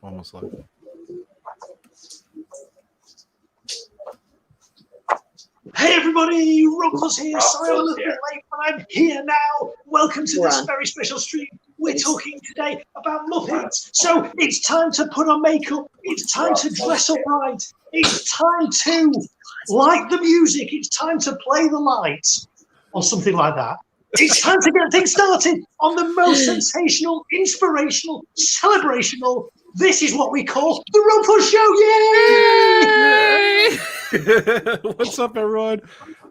Almost live. Hey everybody, RobFuz here. Sorry I'm a little bit late, but I'm here now. Welcome to this very special stream. We're talking today about Muppets. So it's time to put on makeup. It's time to dress up right. It's time to like the music. It's time to play the lights or something like that. It's time to get things started on the most sensational, inspirational, celebrational. This is what we call the RobFuz Show. Yay! What's up, everyone?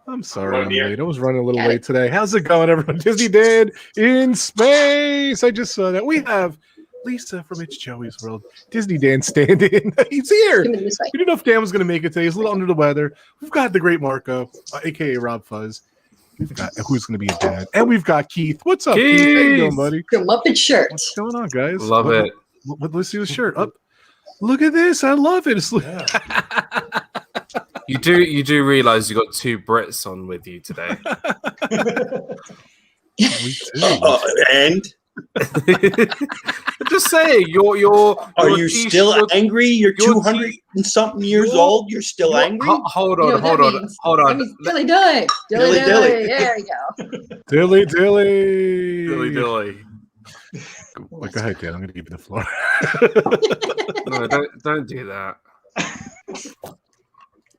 I'm sorry I'm late. I was running a little late today. How's it going, everyone? Disney Dan in space. I just saw that. We have Lisa from It's Joey's World. Disney Dan stand-in. He's here. We didn't know if Dan was going to make it today. He's a little under the weather. We've got the great Marco, a.k.a. RobFuz. We've got who's going to be a dad. And we've got Keith. What's up, Keith? How you doing, buddy? Your Muppet shirt. What's going on, guys? Love it. Let's see the shirt. Up. Look at this. I love it. You do realize you got two Brits on with you today. We do. And just saying, you're are you still angry? You're 200 and something years old. You're still angry. Hold on. That means dilly dilly. Dilly dilly. There you go. Dilly. Go ahead, Dan. I'm going to give you the floor. No, don't do that.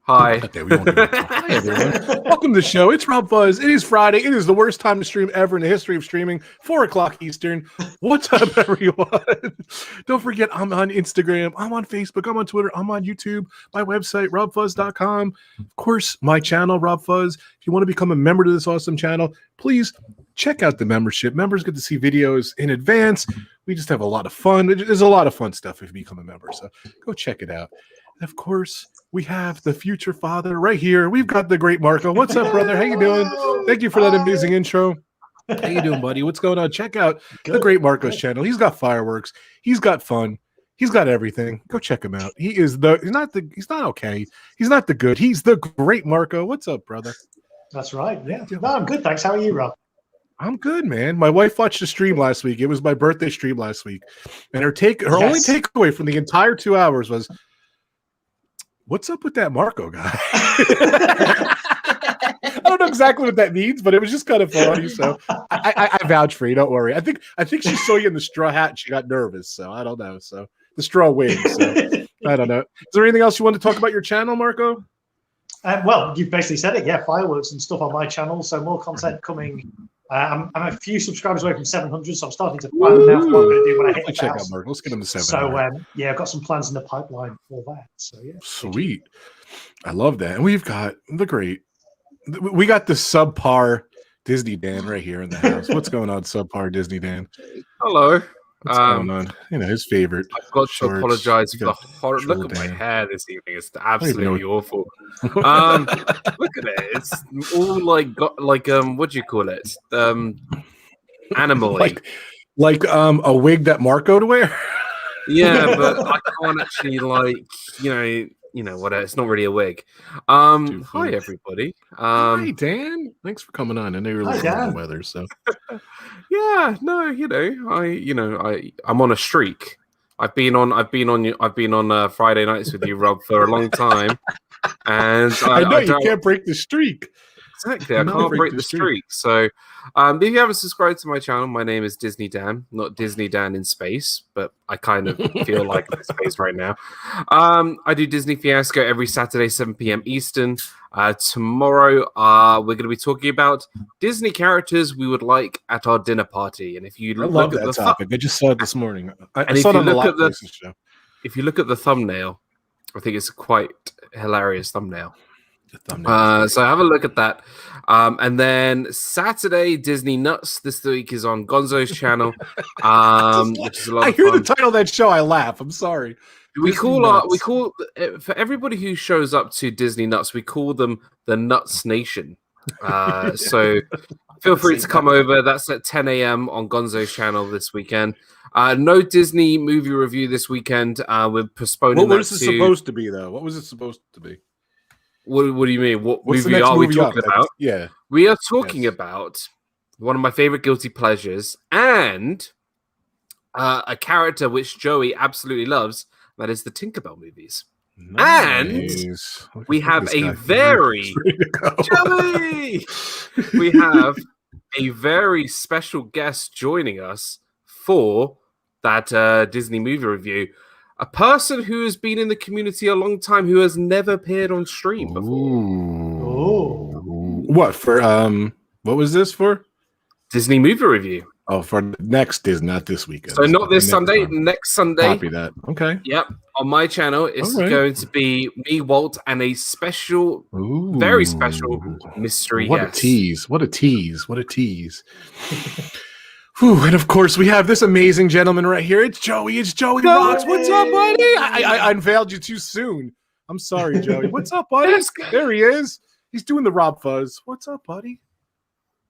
Hi. Okay, we won't do it. Hi, everyone. Welcome to the show. It's RobFuz. It is Friday. It is the worst time to stream ever in the history of streaming. 4 o'clock Eastern. What's up, everyone? Don't forget, I'm on Instagram. I'm on Facebook. I'm on Twitter. I'm on YouTube. My website, robfuz.com. Of course, my channel, RobFuz. If you want to become a member to this awesome channel, please check out the membership. Members get to see videos in advance. We just have a lot of fun. There's a lot of fun stuff if you become a member. So go check it out. And of course, we have the future father right here. We've got the great Marco. What's up, brother? How you doing? Thank you for that amazing intro. How you doing, buddy? What's going on? Check out the great Marco's channel. He's got fireworks. He's got fun. He's got everything. Go check him out. He's not okay. He's not the good. He's the great Marco. What's up, brother? That's right. Yeah. No, I'm good. Thanks. How are you, Rob? I'm good, man. My wife watched the stream last week. It was my birthday stream last week. And her only takeaway from the entire 2 hours was, what's up with that Marco guy? I don't know exactly what that means, but it was just kind of funny. So I vouch for you. Don't worry. I think she saw you in the straw hat and she got nervous. So I don't know. So the straw wig. So I don't know. Is there anything else you want to talk about your channel, Marco? Well, you've basically said it. Yeah, fireworks and stuff on my channel. So more content coming. I'm a few subscribers away from 700, so I'm starting to plan now for what I'm going to do when I hit the check out Marco. Let's get him to 700. So yeah, I've got some plans in the pipeline for that. So yeah, sweet. I love that. And we got the subpar Disney Dan right here in the house. What's going on, subpar Disney Dan? Hello. What's going on? You know, his favorite. I've got to apologize for the horror. Look at my hair this evening. It's absolutely awful. Look at it. It's all like what do you call it? Animal-y. Like a wig that Marco to wear. Yeah, but I can't actually you know what? It's not really a wig. Hi everybody. Hi Dan. Thanks for coming on. I know you're looking at the weather, so yeah. No, I'm on a streak. I've been on Friday nights with you, Rob, for a long time, and I know you can't break the streak. Exactly, I can't break the streak. So, if you haven't subscribed to my channel, my name is Disney Dan, not Disney Dan in space, but I kind of feel like I'm in space right now. I do Disney Fiasco every Saturday, 7 p.m. Eastern. Tomorrow, we're going to be talking about Disney characters we would like at our dinner party. And if you look at the topic, I just saw it this morning. If you look at the thumbnail, I think it's a quite hilarious thumbnail. So have a look at that. And then Saturday, Disney Nuts this week is on Gonzo's channel. Which is a lot of fun. The title of that show, I laugh. I'm sorry. We call for everybody who shows up to Disney Nuts, we call them the Nuts Nation. So feel free to come over. That's at 10 a.m. on Gonzo's channel this weekend. No Disney movie review this weekend. We're postponing. What was it supposed to be, though? What was it supposed to be? What do you mean? What movie are we talking about? Yeah. We are talking about one of my favorite guilty pleasures and a character which Joey absolutely loves. That is the Tinkerbell movies. Nice. And we have a very Joey. We have a very special guest joining us for that Disney movie review. A person who has been in the community a long time, who has never appeared on stream before. What for? What was this for? Disney movie review. Oh, for next Disney, not this weekend. So not this Sunday, next Sunday. Copy that. Okay. Yep. On my channel, it's going to be me, Walt, and a special, very special mystery What guest. a tease. What a tease. What a tease. Whew, and of course, we have this amazing gentleman right here. It's Joey. It's Joey Rocks. What's up, buddy? I unveiled you too soon. I'm sorry, Joey. What's up, buddy? There he is. He's doing the RobFuz. What's up, buddy?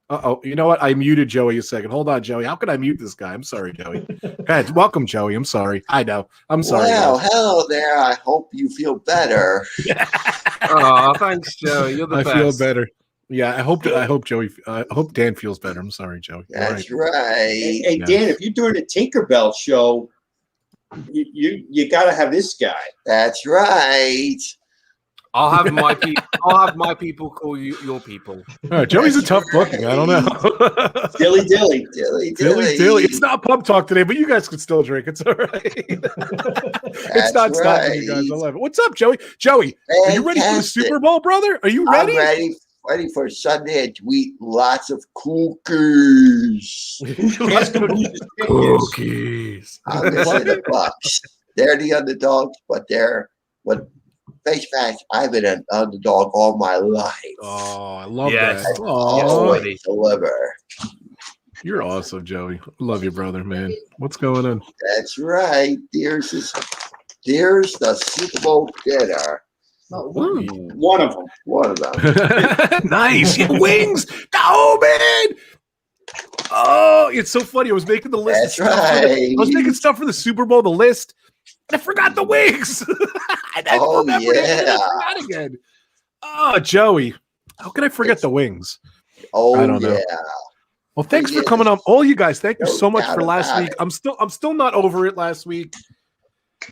Uh-oh. You know what? I muted Joey a second. Hold on, Joey. How could I mute this guy? I'm sorry, Joey. Go ahead. Welcome, Joey. I'm sorry. I know. I'm sorry. Well, hello there. I hope you feel better. Oh, thanks, Joey. You're the best. I feel better. Yeah, I hope Joey. I hope Dan feels better. I'm sorry, Joey. That's right. Hey, Dan, if you're doing a Tinkerbell show, you got to have this guy. That's right. I'll have my people call you your people. All right, Joey's a tough booking. I don't know. Dilly. Dilly. It's not pub talk today, but you guys can still drink. It's all right. It's not stopping you guys. I love it. What's up, Joey? Joey, are you ready for the Super Bowl, brother? Are you ready? I'm ready for Sunday and to eat lots of cookies. Cookies. I'm missing the Bucks. They're the underdogs, but face facts, I've been an underdog all my life. Oh, I love Yes. that. Oh, Deliver. you're awesome, Joey. Love you, brother, man. What's going on? That's right. There's the Super Bowl dinner. One of them. Nice. Yeah, wings. Oh, man. Oh, it's so funny. I was making the list. That's right. I was making stuff for the Super Bowl, the list. I forgot the wings. I remembered it. I forgot again. Oh, Joey. How can I forget the wings? Oh, I don't know. Well, thanks for coming on. All you guys, thank you so much for last week. I'm still not over it last week.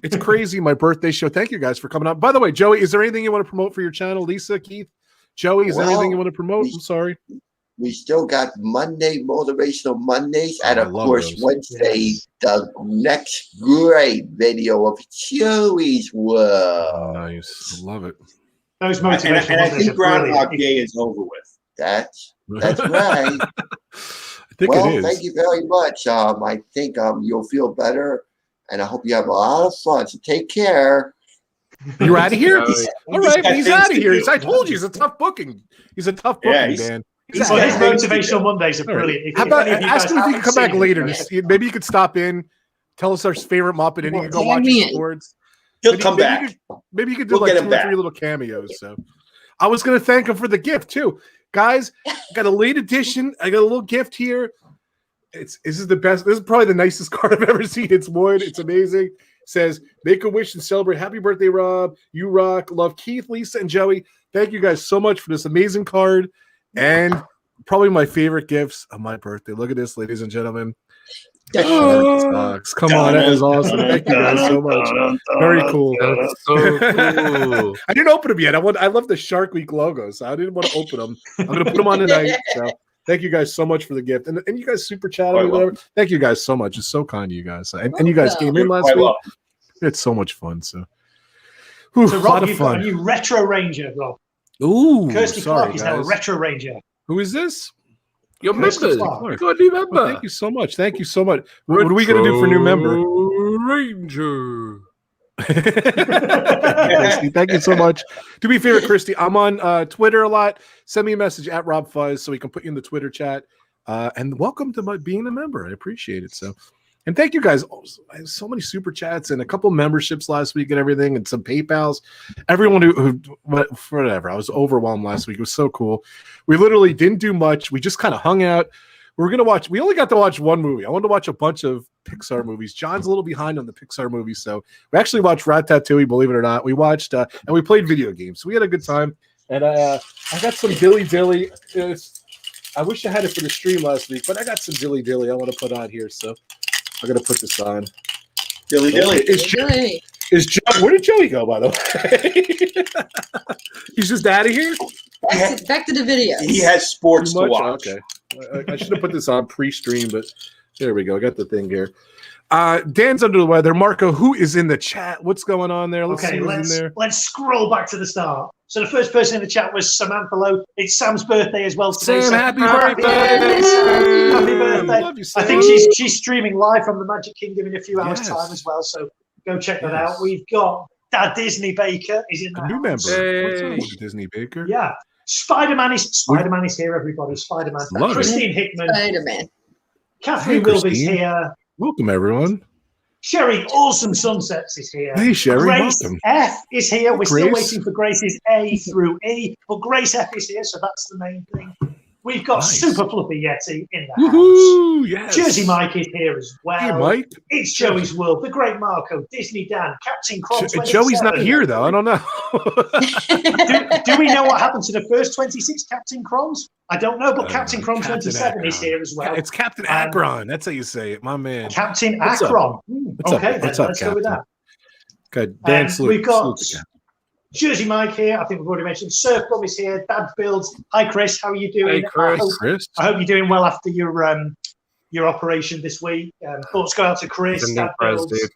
It's crazy, my birthday show. Thank you guys for coming on. By the way, Joey, is there anything you want to promote for your channel? Lisa, Keith, Joey, is there anything you want to promote? I'm sorry. We still got Monday, Motivational Mondays, and of course, those. Wednesday, the next great video of Joey's World. Nice. I love it. Those And motivational I Mondays think are brilliant. Groundhog Day is over with. That's right. I think it is. Thank you very much. I think you'll feel better, and I hope you have a lot of fun. So take care. You're out of here? All right, got he's things out of to here. do. I told you, he's a tough booking. He's a tough booking, man. His motivational Mondays are brilliant. How about ask him if he can come back later? Maybe you could stop in, tell us our favorite Muppet, and he can go watch his sports. He'll come back. Maybe you could do like 2 or 3 little cameos. So I was going to thank him for the gift too, guys. I got a late edition. I got a little gift here. This is the best. This is probably the nicest card I've ever seen. It's wood. It's amazing. It says, make a wish and celebrate. Happy birthday, Rob. You rock. Love, Keith, Lisa, and Joey. Thank you guys so much for this amazing card. And probably my favorite gifts of my birthday. Look at this, ladies and gentlemen. Oh, come on, that is awesome. Thank you guys so much. Very cool. That's so cool. I didn't open them yet. I love the Shark Week logo, so I didn't want to open them. I'm going to put them on tonight. So thank you guys so much for the gift. And you guys super chatted me, whatever. Thank you guys so much. It's so kind of you guys. And you guys came in last week. It's so much fun. So, So a Rob, lot of you've got fun. a new retro ranger, Rob. Ooh, Kerstine sorry, Clark is now a guys. retro ranger. Who is this? Your members. Kerstine You Clark. got a new member. Oh, thank you so much. Thank you so much. What are we going to do for new member? Ranger. Christy, thank you so much. Do me a favor, Christy. I'm on Twitter a lot. Send me a message at RobFuz so we can put you in the Twitter chat. And welcome to being a member. I appreciate it. So, and thank you guys. I have so many super chats and a couple memberships last week and everything, and some PayPals. Everyone who whatever. I was overwhelmed last week. It was so cool. We literally didn't do much. We just kind of hung out. We only got to watch one movie. I wanted to watch a bunch of Pixar movies. John's a little behind on the Pixar movies, so we actually watched Ratatouille, believe it or not. We watched and we played video games. So we had a good time. And I got some Dilly Dilly. I wish I had it for the stream last week, but I got some Dilly Dilly I want to put on here. So I gotta put this on. Dilly. Is Joe? Where did Joey go? By the way, he's just out of here. Back to the video. He has sports to watch. Okay, I should have put this on pre-stream, but there we go. I got the thing here. Dan's under the weather. Marco, who is in the chat? What's going on there? Let's see who's in there. Let's scroll back to the start. So the first person in the chat was Samantha Lowe. It's Sam's birthday as well today. Sam, so happy birthday! Happy birthday! Love you, I think Sam. she's streaming live from the Magic Kingdom in a few hours' time as well. So go check that out. We've got Dad Disney Baker is in the A new house. member. What's up, Disney Baker? Yeah. Spider-Man is here, everybody. Spider-Man. Love it. Christine Hickman. Spider-Man. Catherine Hey, Wilber's Christine. here. Welcome, everyone. Sherry Awesome Sunsets is here. Hey, Sherry, Grace welcome. F is here. We're still Grace. waiting for Grace's A through E, but Grace F is here, so that's the main thing. We've got Nice. Super Fluffy Yeti in the house. Woohoo! Yes. Jersey Mike is here as well. Hey, Mike. It's Joey's World, the Great Marco, Disney Dan, Captain Crom. Joey's not here though. I don't know. do we know what happened to the first 26 Captain Croms? I don't know, but Captain Crom Captain 27 is Akron. here as well. It's Captain Akron. That's how you say it, my man. Captain What's up? Akron. What's up? Okay, What's then up, let's go with Captain? that. Good. Dan salute. We've got salute the Jersey Mike here. I think we've already mentioned. Surf Bum is here. Dad Builds. Hi, Chris. How are you doing? Hey, Chris. Chris. I hope you're doing well after your operation this week. Thoughts go out to Chris. It's a Dad new prize, Builds. dude.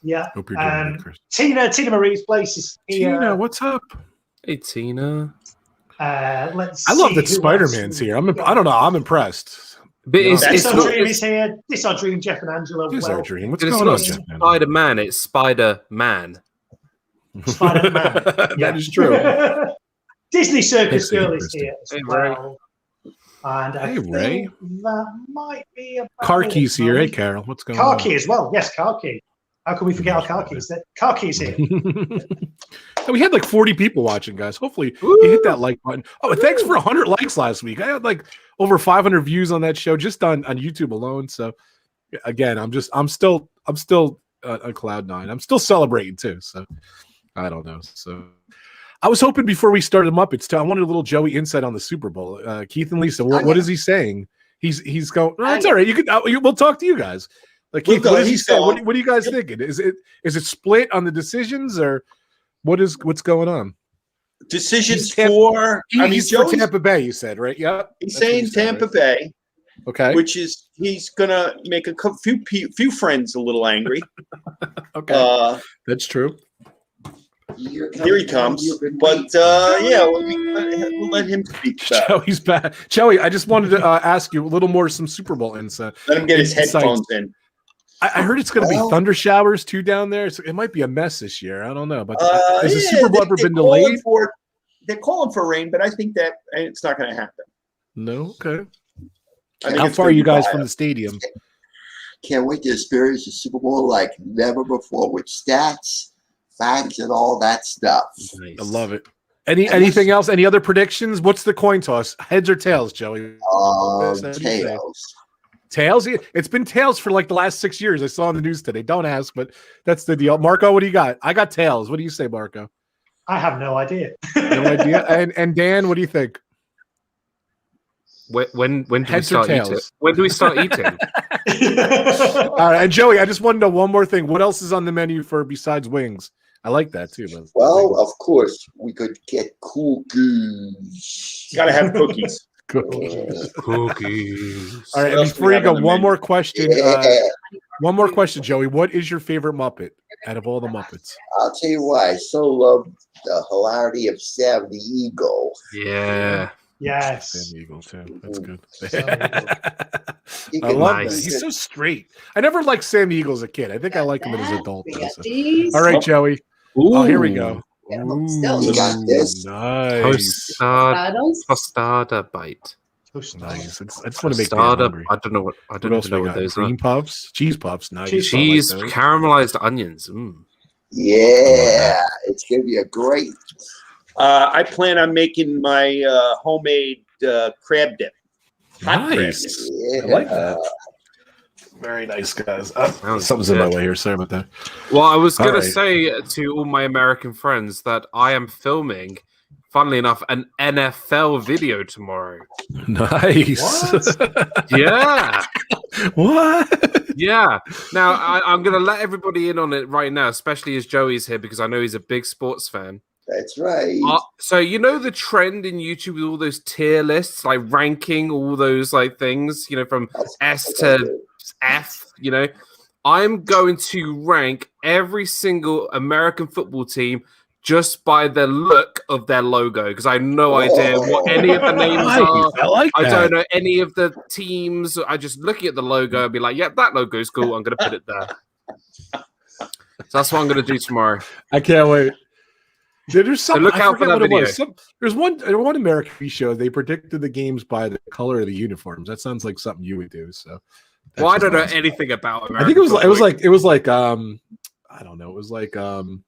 Yeah. Hope you're doing good, Chris. Tina Marie's place is here. Tina, what's up? Hey, Tina. Let's I love see that who Spider-Man's else. here. I don't know. I'm impressed. But it's This Our not Dream is here. This Our Dream, Jeff and Angelo. Here's our dream. What's it's going on, not Jeff? Spider-Man, it's Spider-Man. Spider-Man. That is true. Disney Circus Thanks, Amy Girl is Kristen. here as Hey, Ray. well. And I Hey, think Ray. that might be about Car it. Key's here. Hey, Carol. What's going Car on? Key as well. Yes, Car Key. How can we forget our Car Keys? Car Key's here. We had like 40 people watching, guys. Hopefully you hit that like button. Oh, and thanks for 100 likes last week. I had like over 500 views on that show just on YouTube alone. So again, I'm still on cloud nine. I'm still celebrating too. So I don't know. So I was hoping before we started Muppets too, I wanted a little Joey insight on the Super Bowl. Keith and Lisa, what is he saying? He's going. No, it's all right. You can. We'll talk to you guys. Like Keith, what does he say? What are you guys thinking? Is it split on the decisions or what's going on? Decisions for He's for Tampa Bay. You said right? Yeah. He's saying Tampa Bay. Okay. Which is he's gonna make a few friends a little angry. Okay. That's true. Here he comes. But yeah, we'll let him speak. Joey's back. Joey, I just wanted to ask you a little more some Super Bowl insight. Let him get his headphones in. I heard it's going to be thunder showers too down there. So it might be a mess this year. I don't know. But has the Super Bowl ever been delayed? They're calling for rain, but I think that it's not going to happen. No. Okay. How far are you guys from the stadium? Can't wait to experience the Super Bowl like never before with stats, facts, and all that stuff. Nice. I love it. Anything else? Any other predictions? What's the coin toss? Heads or tails, Joey? Tails. Tails? It's been tails for like the last 6 years. I saw on the news today. Don't ask, but that's the deal. Marco, what do you got? I got tails. What do you say, Marco? I have no idea. No idea. And Dan, what do you think? When do we start eating? When do we start eating? All right, and Joey, I just want to know one more thing. What else is on the menu for besides wings? I like that too. Well, of course, we could get cookies. Got to have cookies. Cookies. Cookies. All right, and before you go, one more question. One more question, Joey. What is your favorite Muppet out of all the Muppets? I'll tell you why. I so love the hilarity of Sam the Eagle. Yeah. Yes. Sam Eagle too. That's good. You I can- love Nice. that. He's so straight. I never liked Sam Eagle as a kid. I think I like him as an adult. We though, got so. these. All right, Joey. Ooh. Oh, here we go. Yeah, but still, You got this. Nice. Tostada bite. Nice. I just want to make me Tostada. hungry. I don't know what else know we what got? those are. Cream puffs, cheese puffs. Nice. Cheese, I like those. caramelized onions. Yeah, it's gonna be a great. I plan on making my homemade crab dip. Hot crab Nice. dip. Yeah. I like that. Very nice, guys. Something's in my way here. Sorry about that. Well, I was going All to right. say to all my American friends that I am filming funnily enough, an NFL video tomorrow. Nice. Yeah. What? Yeah. Now, I'm going to let everybody in on it right now, especially as Joey's here, because I know he's a big sports fan. That's right. So you know the trend in YouTube with all those tier lists, like ranking all those like things, you know, from S to F, you know. I'm going to rank every single American football team just by the look of their logo, because I have no idea what any of the names are. I like that. I don't know any of the teams. I just looking at the logo and be like, yeah, that logo is cool. I'm going to put it there. So that's what I'm going to do tomorrow. I can't wait. There's some. So look out for that video. There's one American TV show. They predicted the games by the color of the uniforms. That sounds like something you would do. So, well, I don't know anything about American. I think it was like I don't know. It was like the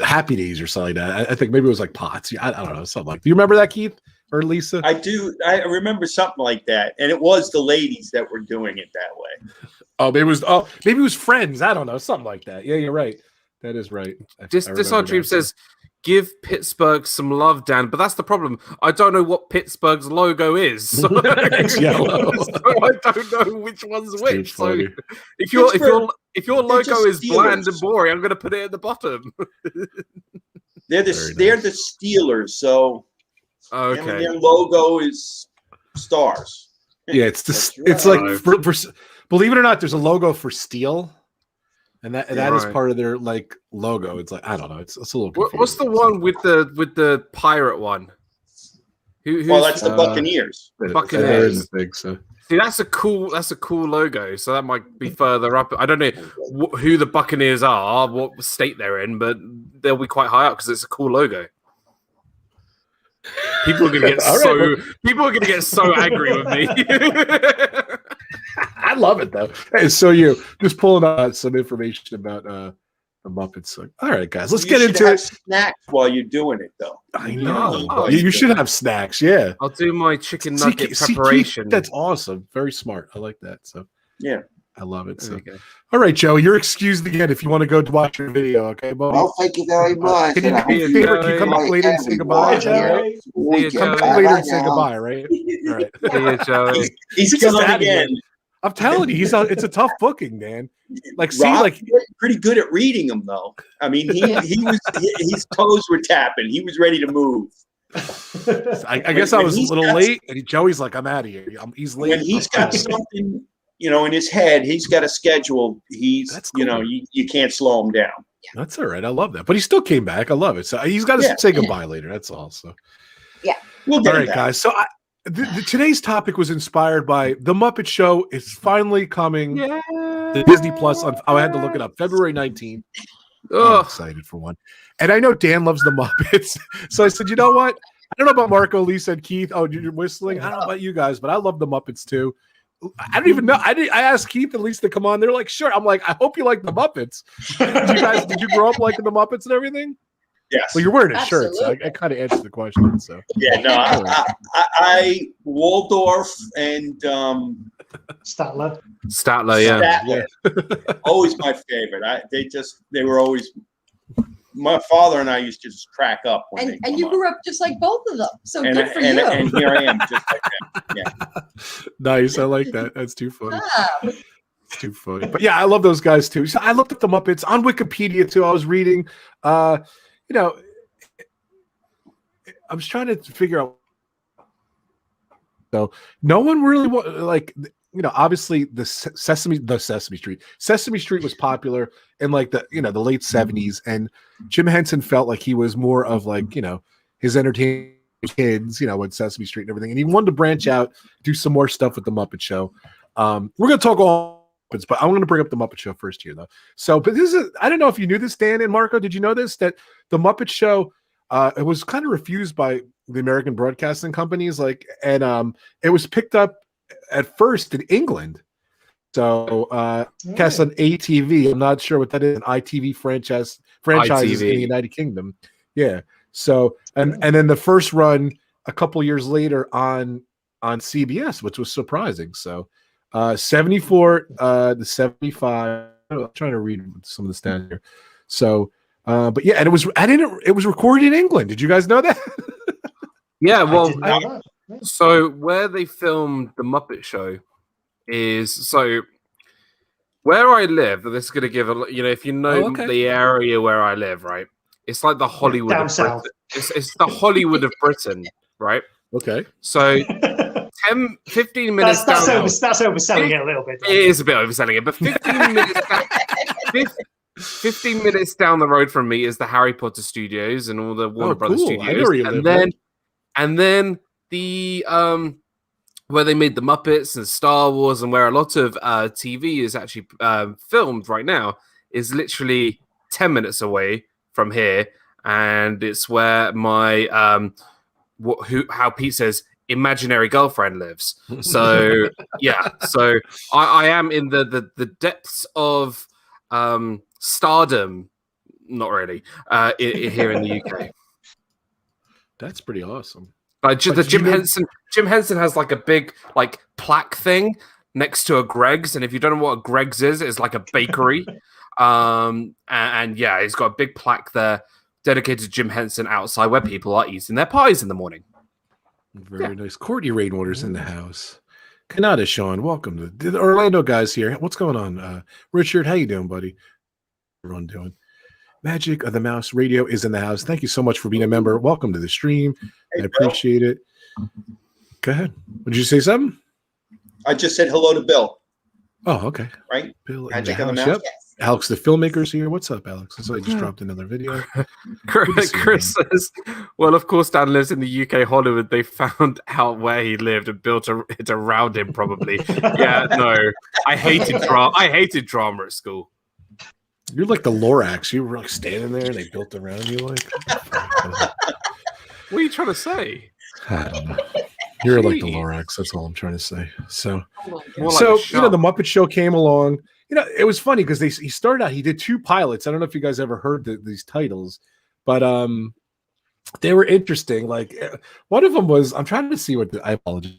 Happy Days or something like that. I think maybe it was like Potts. I don't know, something like. Do you remember that, Keith or Lisa? I do. I remember something like that, and it was the ladies that were doing it that way. Oh, maybe it was Friends. I don't know, something like that. Yeah, you're right. That is right. This on Dream says, "Give Pittsburgh some love, Dan." But that's the problem. I don't know what Pittsburgh's logo is. So, It's yellow. So I don't know which one's which. Too funny. So if your logo is bland and Steelers. boring, I'm going to put it at the bottom. They're the Steelers, so Okay. their logo is stars. Yeah, it's like for believe it or not, there's a logo for steel, and that is part of their like logo. It's like I don't know, it's a little confusing. What's the one with the pirate one? Well, that's the Buccaneers. Buccaneers. I think so. See, that's a cool logo. So that might be further up. I don't know who the Buccaneers are, what state they're in, but they'll be quite high up because it's a cool logo. People are gonna get so angry with me. I love it though. Hey, so you just pulling out some information about the Muppets. Like, all right, guys, let's get into it. Snacks while you're doing it, though. I know. You should have snacks. Yeah, I'll do my chicken nugget preparation. That's awesome. Very smart. I like that. So yeah, I love it. So. All right, Joe, you're excused again if you want to go watch your video. Okay, buddy. Well, thank you very much. Can you come up later and say goodbye, Joe? Come back later and say goodbye, right? All right. See you, Joey. He's coming again. I'm telling you, it's a tough booking, man. Like, Rob's pretty good at reading them, though. I mean, his toes were tapping. He was ready to move. I guess I was a little late, and Joey's like, "I'm out of here." He's late. When he's got something, in his head, he's got a schedule. That's cool. You can't slow him down. That's all right. I love that, but he still came back. I love it. So he's got to say goodbye later. That's all. So yeah. All right, guys. So today's topic was inspired by The Muppet Show. It's finally coming to Disney Plus. I had to look it up. February 19th. I'm excited for one. And I know Dan loves The Muppets. So I said, you know what? I don't know about Marco, Lisa, and Keith. Oh, you're whistling? I don't know about you guys, but I love The Muppets too. I don't even know. I asked Keith and Lisa to come on. They're like, sure. I'm like, I hope you like The Muppets. Did you grow up liking The Muppets and everything? Yes. Well, you're wearing a shirt, so I kind of answered the question. So yeah, no, I Waldorf and Statler, yeah. Always my favorite. They were always. My father and I used to just crack up when and you grew up just like both of them, so good for you. you. And here I am, just like them. Yeah. Nice. I like that. That's too funny. It's too funny. But yeah, I love those guys too. So I looked at the Muppets on Wikipedia too. I was reading. I was trying to figure out. So no one really obviously the Sesame Street was popular in like the late 70s, and Jim Henson felt like he was more of like his entertainment kids with Sesame Street and everything, and he wanted to branch out, do some more stuff with the Muppet Show. We're gonna talk all Muppets, but I'm gonna bring up the Muppet Show first here though. So, but I don't know if you knew this, Dan and Marco. Did you know this, that the Muppet Show it was kind of refused by the American broadcasting companies, and it was picked up at first in England. So cast on ATV. I'm not sure what that is, an ITV franchises in the United Kingdom. Yeah. So and then the first run a couple years later on CBS, which was surprising. So 74 to 75. I'm trying to read some of the stats here. So But yeah, and it was recorded in England. Did you guys know that? Yeah, well, didn't know that. so where they filmed the Muppet Show is where I live. This is going to give if you know the area where I live, right? It's like the Hollywood down of south. Britain. It's the Hollywood of Britain, right? Okay. So 15 minutes that's down. that's overselling it a little bit. It is a bit overselling it, but 15 minutes down the road from me is the Harry Potter Studios and all the Warner Brothers cool. I know Studios, where you live, and then the where they made the Muppets and Star Wars, and where a lot of TV is actually filmed right now, is literally 10 minutes away from here, and it's where my how Pete says imaginary girlfriend lives. So yeah, so I am in the depths of stardom, not really, here in the UK. That's pretty awesome. Like Jim Henson has like a big like plaque thing next to a Greg's, and if you don't know what a Greg's is, it's like a bakery. And yeah, he's got a big plaque there dedicated to Jim Henson outside where people are eating their pies in the morning. Very nice. Courtney Rainwater's in the house. Kanata Sean, welcome to the Orlando guys here. What's going on? Richard, how you doing, buddy? Everyone doing? Magic of the Mouse Radio is in the house. Thank you so much for being a member. Welcome to the stream. I appreciate it. Go ahead. Did you say something? I just said hello to Bill. Oh, okay. Right? Bill Magic in of the the house. Mouse. Yep. Alex, the filmmaker's here. What's up, Alex? So I just dropped another video. Chris says, well, of course, Dan lives in the UK Hollywood. They found out where he lived and built it around him, probably. Yeah, no. I hated drama at school. You're like the Lorax. You were like standing there and they built around you. Like, what are you trying to say? I don't know. You're like the Lorax. That's all I'm trying to say. So, More like so a the Muppet Show came along. It was funny because he started out. He did 2 pilots. I don't know if you guys ever heard these titles, but they were interesting. Like one of them was, I'm trying to see I apologize.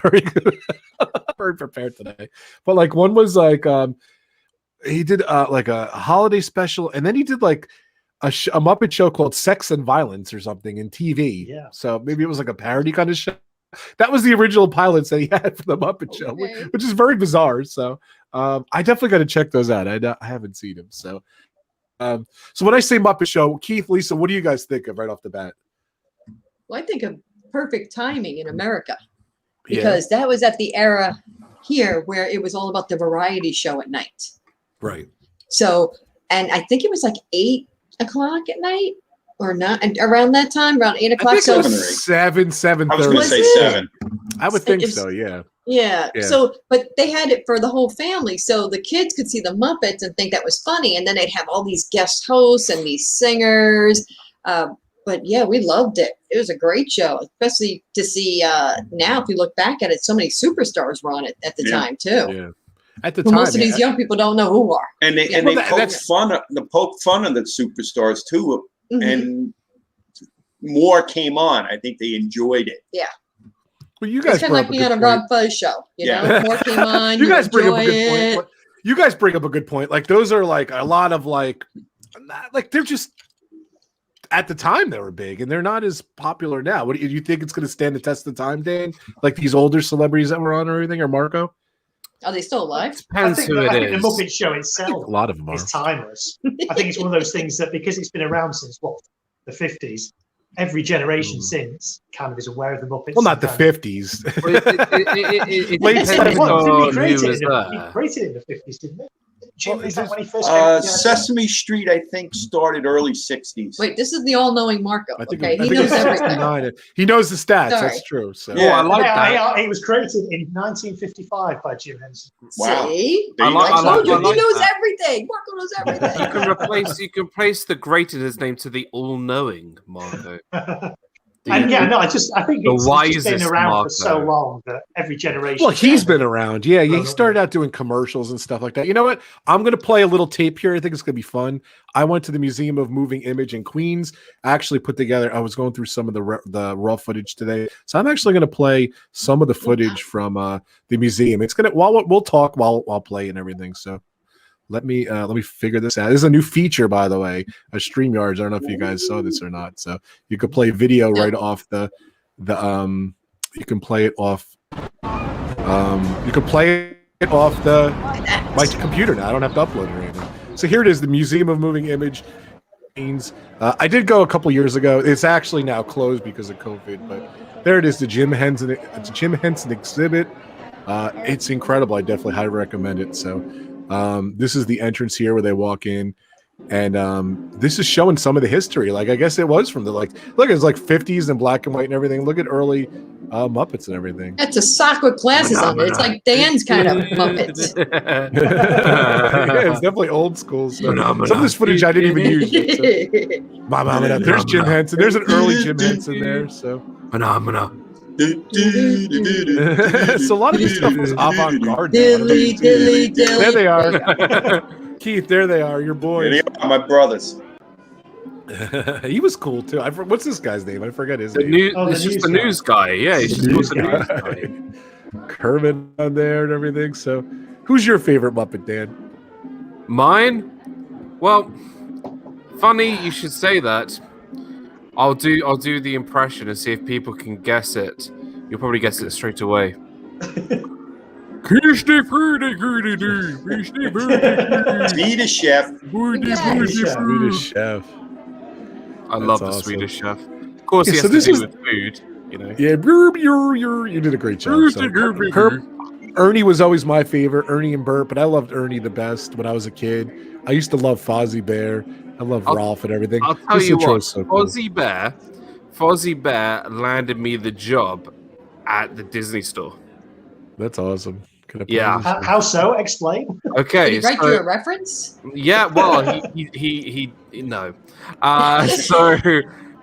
Very good. Very prepared today. But like one was like he did like a holiday special, and then he did like a Muppet show called Sex and Violence or something in TV. Yeah. So maybe it was like a parody kind of show. That was the original pilots that he had for the Muppet Show, which is very bizarre. So I definitely got to check those out. I haven't seen them. So so when I say Muppet Show, Keith, Lisa, what do you guys think of right off the bat? Well, I think of perfect timing in America because that was at the era here where it was all about the variety show at night. Right. So, and I think it was like 8 o'clock at night or not, and around that time, around 8 o'clock. So 7:30. I was going to say 7. I would think so. Yeah. Yeah. So, but they had it for the whole family, so the kids could see the Muppets and think that was funny, and then they'd have all these guest hosts and these singers. But yeah, we loved it. It was a great show, especially to see now. If you look back at it, so many superstars were on it at the time too. Yeah. At the But time, most of these young people don't know who are. And they poke fun of the superstars too, and more came on. I think they enjoyed it. Yeah. Well, you guys it's kind of like being on a RobFuz show. You know, more came on. You guys bring up a good it. point. You guys bring up a good point. Like those are like a lot of like they're just at the time they were big, and they're not as popular now. What do you think it's going to stand the test of time, Dan? Like these older celebrities that were on or anything, or Marco? Are they still alive? Depends who it I think is. the Muppet Show itself A lot of them are. is timeless. I think it's one of those things that because it's been around since the 50s, every generation since kind of is aware of the Muppets. Well, not the 50s. It Late depends 70s. on Didn't he who was there. he created it in the 50s, didn't he? Jim, Well, is that when he first came? Sesame Street, I think, started early 60s. Wait, this is the all-knowing Marco. I think, Okay, I he think knows it's everything. 69. He knows the stats. Sorry. That's true. So Yeah. I like that. It was created in 1955 by Jim Henson. Wow. See? There you I go. like He knows that. everything. Marco knows everything. You can replace the great in his name to the all-knowing Marco. And I think the it's just been wisest around for so Marco. long that every generation. well, he's been around. Yeah, he started out doing commercials and stuff like that. You know what? I'm going to play a little tape here. I think it's going to be fun. I went to the Museum of Moving Image in Queens. I actually put together, I was going through some of the raw footage today. So I'm actually going to play some of the footage from the museum. It's going to, we'll talk while I'll play and everything. So Let me figure this out. This is a new feature, by the way, a StreamYards. I don't know if you guys saw this or not. So you could play video right off the you can play it off my computer now. I don't have to upload it or anything. So here it is, the Museum of Moving Image. I did go a couple years ago. It's actually now closed because of COVID, but there it is, the Jim Henson exhibit. It's incredible. I definitely highly recommend it. So this is the entrance here where they walk in, and this is showing some of the history. Like, I guess it was from the look, it's like 50s and black and white and everything. Look at early Muppets and everything. That's a sock with glasses on it. It's like Dan's kind of Muppets. Yeah, it's definitely old school stuff. Some of this footage I didn't even use. So. There's Jim Henson. There's an early Jim Henson there. So so a lot of this stuff was avant-garde. There they are. Keith, there they are, your boys. They are my brothers. He was cool too. What's this guy's name? I forget his name. It's just the news guy. Yeah, he's just the news guy. Kermit on there and everything. So, who's your favorite Muppet, Dan? Mine? Well, funny you should say that. I'll do the impression and see if people can guess it. You'll probably guess it straight away. Swedish chef. Swedish chef. I love the awesome. Swedish chef. Of course, he has to do with food. You know. Yeah, you did a great job. So. Ernie was always my favorite, Ernie and Bert, but I loved Ernie the best when I was a kid. I used to love Fozzie Bear. I love Rolf and everything. I'll tell you what, Fozzie Bear landed me the job at the Disney store. That's awesome. Yeah. How so? Explain. Did Okay. he write you a reference? Yeah. Well, he no. So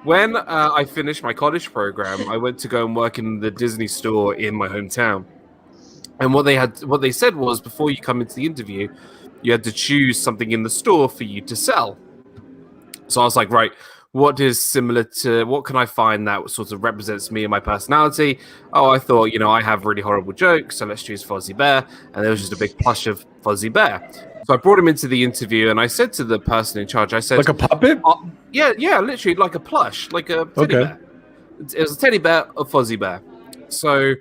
when I finished my college program, I went to go and work in the Disney store in my hometown. And what they said was, before you come into the interview, you had to choose something in the store for you to sell. So I was like, right, what can I find that sort of represents me and my personality? Oh, I thought, I have really horrible jokes, so let's choose Fozzie Bear. And there was just a big plush of Fozzie Bear. So I brought him into the interview, and I said to the person in charge, I said, like a puppet? Yeah, literally like a plush, like a teddy bear. It was a teddy bear of Fozzie Bear. So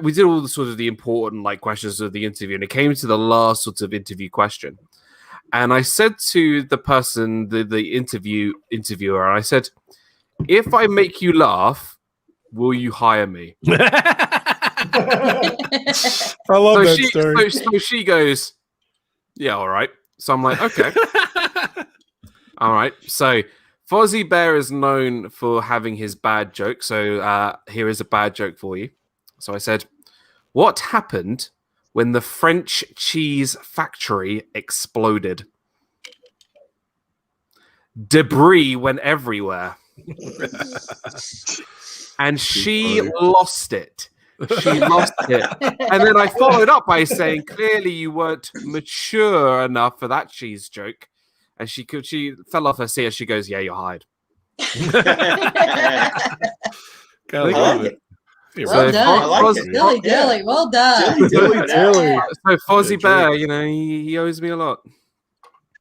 we did all the sort of the important questions of the interview, and it came to the last sort of interview question. And I said to the person, the interviewer, I said, if I make you laugh, will you hire me? I love that story. So she goes, yeah, all right. So I'm like, okay. All right. So Fozzie Bear is known for having his bad jokes. So here is a bad joke for you. So I said, what happened when the French cheese factory exploded? Debris went everywhere. And she lost it. She lost it. And then I followed up by saying, clearly you weren't mature enough for that cheese joke. And she fell off her seat as she goes, yeah, you're hired. Love it. Well done. Dilly Dilly, well done. Dilly. So Fozzie Bear, he owes me a lot.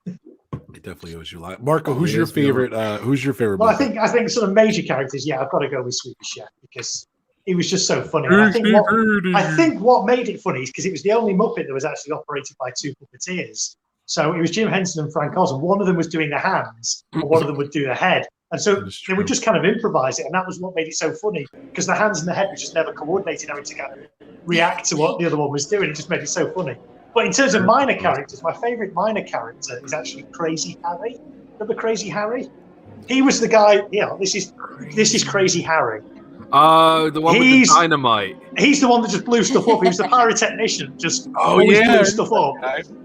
He definitely owes you a lot. Marco, who's your favorite? Well, I think sort of major characters. Yeah, I've got to go with Swedish Chef because he was just so funny. And I think what made it funny is because it was the only Muppet that was actually operated by two puppeteers. So it was Jim Henson and Frank Oz, and one of them was doing the hands, and one of them would do the head. And so they would just kind of improvise it, and that was what made it so funny, because the hands and the head were just never coordinated, having to kind of react to what the other one was doing. It just made it so funny. But in terms of minor characters, my favourite minor character is actually Crazy Harry. Remember Crazy Harry? He was the guy, this is Crazy Harry. Oh, the one with the dynamite. He's the one that just blew stuff up. He was the pyrotechnician, just always blew stuff up.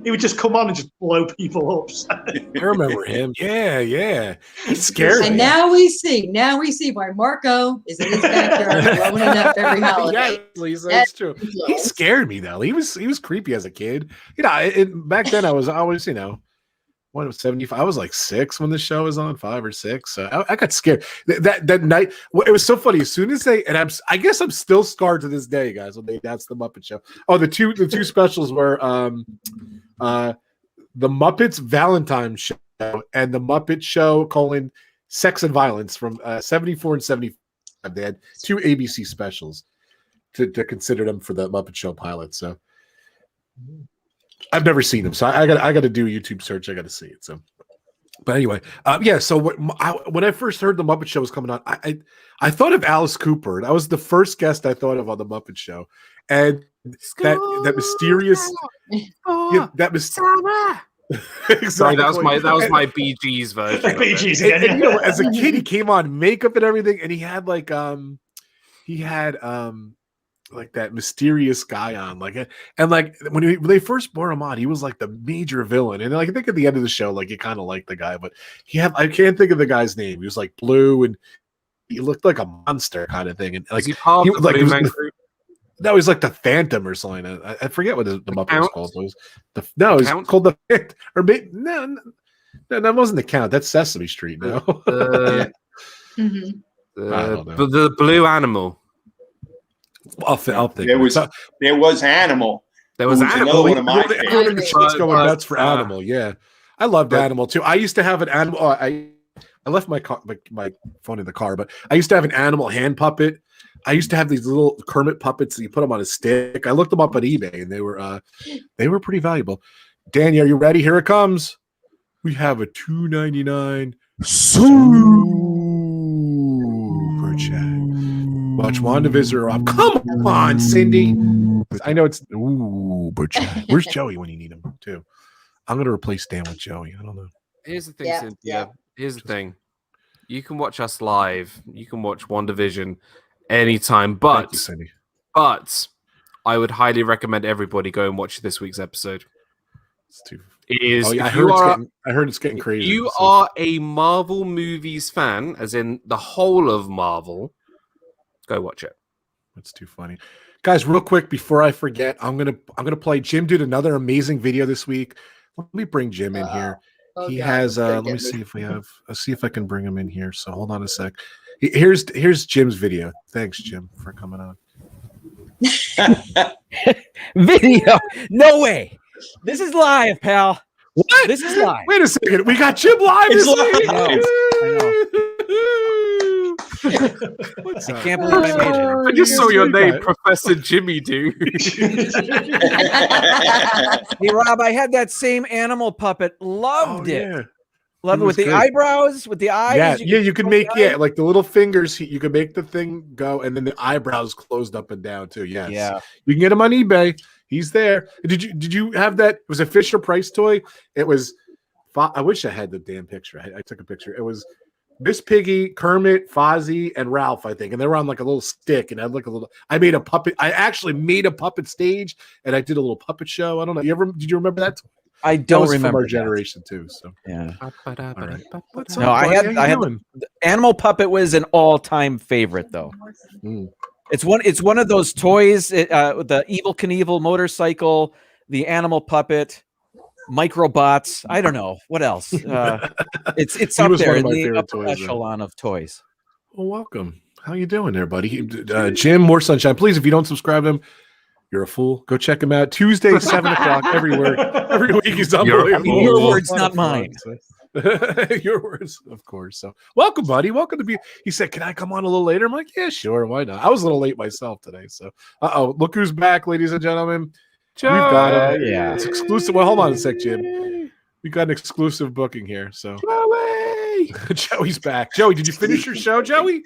He would just come on and just blow people up. I remember him. Yeah. It's scary. And now we see why Marco is in his backyard blowing it up every holiday. Yeah, Lisa, that's true. He scared me though. He was creepy as a kid. Back then I was always, One was 75. I was like 6 when the show was on, 5 or 6. So I got scared that night. It was so funny. As soon as I guess I'm still scarred to this day, guys. When they announced the Muppet Show. Oh, the two specials were the Muppets Valentine's Show and the Muppet Show Sex and Violence from 74 and 75. They had 2 ABC specials to consider them for the Muppet Show pilot. So I've never seen them, so I got to do a YouTube search. I got to see it. So, but anyway, So when I first heard the Muppet Show was coming on, I thought of Alice Cooper. That was the first guest I thought of on the Muppet Show, and that mysterious, exactly. Sorry, that was my Bee Gees version. Bee Gees again. And, as a kid, he came on makeup and everything, and he had like that mysterious guy on, and when they first brought him on, he was like the major villain, and I think at the end of the show, you kind of liked the guy, but I can't think of the guy's name. He was like blue, and he looked like a monster kind of thing, and that was like the Phantom or something. I forget what the Muppet was called. It was called the Phantom, or maybe no, that wasn't the Count. That's Sesame Street. No, the blue animal. I'll think. There was Animal. There was another one of my favorites. Going nuts for Animal. Yeah, I loved Animal too. I used to have an Animal. I left my phone in the car, but I used to have an Animal hand puppet. I used to have these little Kermit puppets that you put them on a stick. I looked them up on eBay, and they were pretty valuable. Danny, are you ready? Here it comes. We have a $2.99 super chat. Watch WandaVision Rob. Come on, Cindy. I know it's super chat. Where's Joey when you need him too? I'm gonna replace Dan with Joey. I don't know. Here's the thing, Cynthia. Here's the thing. You can watch us live. You can watch WandaVision anytime, but I would highly recommend everybody go and watch this week's episode. I heard it's getting crazy. If you are a Marvel movies fan, as in the whole of Marvel, go watch it. That's too funny. Guys, real quick before I forget, I'm gonna play. Jim did another amazing video this week. Let me bring Jim in here. He has let me see if we have see if I can bring him in here. So hold on a sec. Here's Jim's video. Thanks, Jim, for coming on. Video? No way. This is live, pal. What? This is live. Wait a second. We got Jim live this week. I can't believe I made it. I just saw your name, Professor Jimmy Dude. Hey, Rob, I had that same animal puppet. Loved it. Yeah. Loved it with the eyebrows, with the eyes. Yeah, you can make like the little fingers. You can make the thing go, and then the eyebrows closed up and down too. Yes. Yeah, you can get him on eBay. He's there. Did you have that? It was a Fisher Price toy. It was. I wish I had the damn picture. I took a picture. It was Miss Piggy, Kermit, Fozzie, and Ralph, I think, and they were on like a little stick, and I had like a little. I made a puppet. I actually made a puppet stage, and I did a little puppet show. I don't know. Did you remember that? I don't remember. From our that. generation too. So yeah. All right. No, I had the Animal Puppet was an all-time favorite though. It's one of those toys. The Evel Knievel motorcycle, the Animal Puppet, Microbots. I don't know what else. It's up there in the upper echelon of toys. Well, welcome. How you doing there, buddy? Jim, more sunshine. Please, if you don't subscribe to him, you're a fool. Go check him out. Tuesday, 7 o'clock everywhere. Every week he's unbelievable. Your words, not mine. Your words, of course. So welcome, buddy. Welcome to be. He said, "Can I come on a little later?" I'm like, "Yeah, sure. Why not?" I was a little late myself today. So, look who's back, ladies and gentlemen. Joey. We've got him. Yeah, it's exclusive. Well, hold on a sec, Jim. We got an exclusive booking here. So, Joey, Joey's back. Joey, did you finish your show, Joey?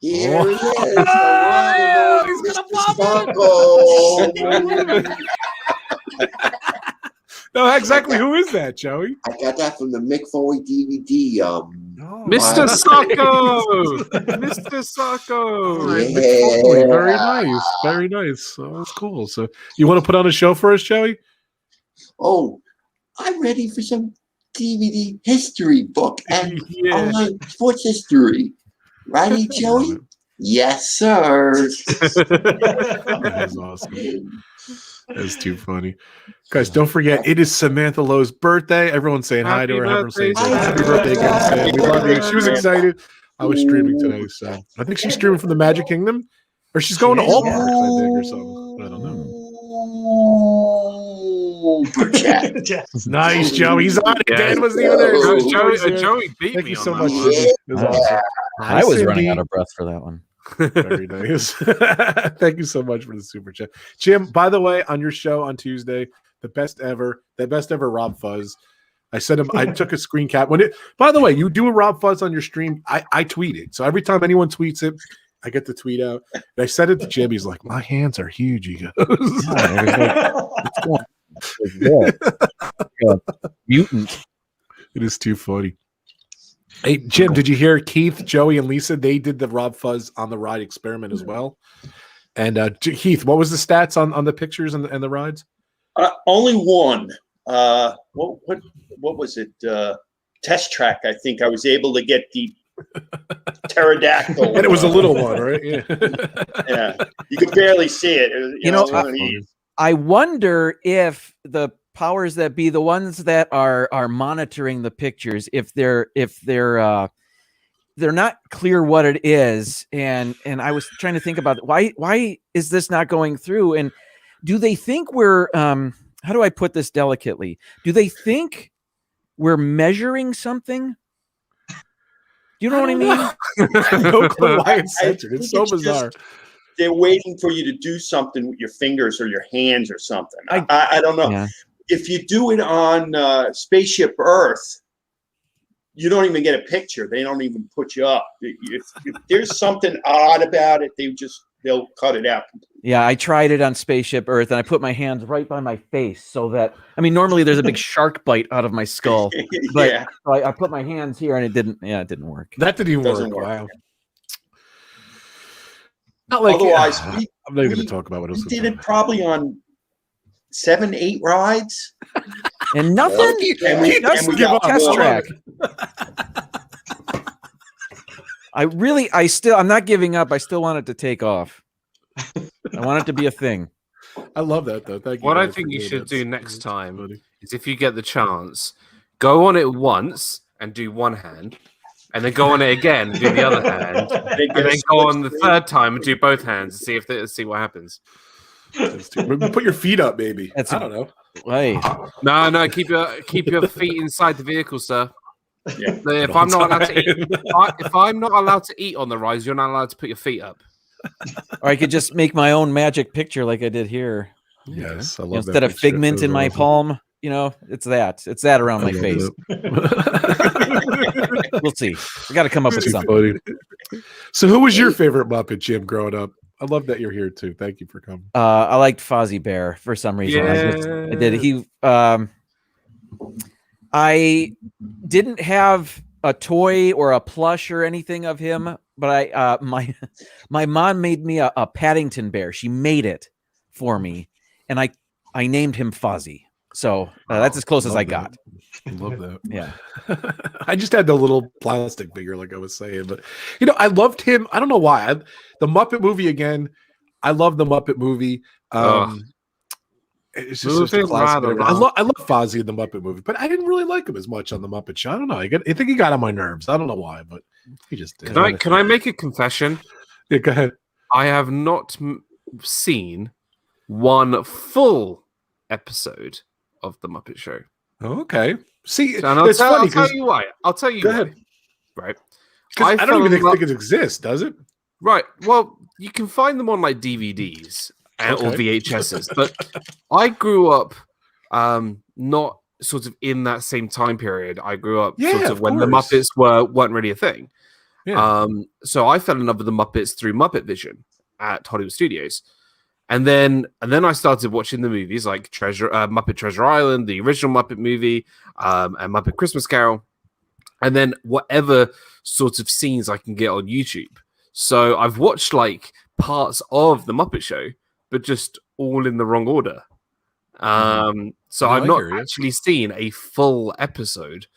Here he is. He's gonna No, exactly. Who is that, Joey? I got that from the Mick Foley DVD. Mr. Sacco. Mr. Sacco. Yeah. Very nice. Very nice. Oh, that's cool. So, you want to put on a show for us, Joey? Oh, I'm ready for some DVD history book and online sports history. Righty, Joey? Yes, sir. That's awesome. That's too funny. Guys, don't forget, it is Samantha Lowe's birthday. Everyone's saying hi to her. Everyone's saying happy birthday again, Sam. We love you. She was excited. I was streaming today, so I think she's streaming from the Magic Kingdom. Or she's going to all parks, I think, or something. I don't know. Super chat. Yes. Nice, Joe. He's on it. Yeah. Dan wasn't even there. Joey beat Thank me you on so that much, one. Cindy. It was awesome. I was Cindy. running out of breath for that one. Very nice. Thank you so much for the super chat, Jim. By the way, on your show on Tuesday, the best ever RobFuz. I sent him. I took a screen cap when it. By the way, you do a RobFuz on your stream. I tweet it. So every time anyone tweets it, I get the tweet out. And I sent it to Jim. He's like, "My hands are huge." He goes, Mutant. It is too funny. Hey, Jim, did you hear Keith, Joey, and Lisa? They did the RobFuz on the ride experiment as well. And Keith, what was the stats on the pictures and the rides? Only one. What was it? Test track. I think I was able to get the pterodactyl. And it was a little one, right? Yeah. Yeah, you could barely see it. It was, I wonder if the powers that be, the ones that are monitoring the pictures, if they're not clear what it is, and I was trying to think about why is this not going through, and do they think we're how do I put this delicately? Do they think we're measuring something? Do you know what I mean? No clue why it's censored. It's so bizarre. They're waiting for you to do something with your fingers or your hands or something. I don't know. Yeah. If you do it on Spaceship Earth, you don't even get a picture. They don't even put you up. If there's something odd about it, they'll cut it out completely. Yeah, I tried it on Spaceship Earth, and I put my hands right by my face so that, I mean, normally there's a big shark bite out of my skull, but Yeah. I put my hands here, and it didn't work. That didn't even Doesn't work. work. Wow. Not like, Otherwise, I'm not even going to talk about what else. We did it probably on 7-8 rides. And nothing. And we got test one. track. I'm not giving up. I still want it to take off. I want it to be a thing. I love that though. Thank you. What I guys think for you doing should that. do next time funny. is, if you get the chance, go on it once and do one hand, and then go on it again and do the other hand, and then go on the third time and do both hands and see what happens. Put your feet up, baby. I don't know. Hey. No, keep your feet inside the vehicle, sir. Yeah. If I'm not allowed to eat, if I'm not allowed to eat on the rides, you're not allowed to put your feet up. Or I could just make my own magic picture like I did here. Yes, I love Instead that of figment in my awesome. palm, it's that around my face. We'll see. We got to come up with Too something. funny. So, who was your favorite Muppet, Jim, growing up? I love that you're here too. Thank you for coming. I liked Fozzie Bear for some reason. Yeah. I did. I didn't have a toy or a plush or anything of him, but my mom made me a Paddington bear. She made it for me, and I named him Fozzie. So that's as close as I got. I love that. Yeah. I just had the little plastic figure, like I was saying, but I loved him. I don't know why. The Muppet movie again. I love the Muppet movie. It's just a classic. I love Fozzie in the Muppet movie, but I didn't really like him as much on the Muppet Show. I don't know. I think he got on my nerves. I don't know why, but he just did. Can I make a confession? Yeah, go ahead. I have not seen one full episode of the Muppet Show. Oh, okay. See, and it's funny. I'll tell you why. Go ahead. Right. Because I don't even think it exists, does it? Right. Well, you can find them on like DVDs or VHSs, but I grew up not sort of in that same time period. I grew up sort of when the Muppets weren't really a thing. Yeah. So I fell in love with the Muppets through Muppet Vision at Hollywood Studios. And then I started watching the movies like Muppet Treasure Island, the original Muppet movie, and Muppet Christmas Carol, and then whatever sort of scenes I can get on YouTube. So I've watched like parts of the Muppet Show, but just all in the wrong order. So I've not actually seen a full episode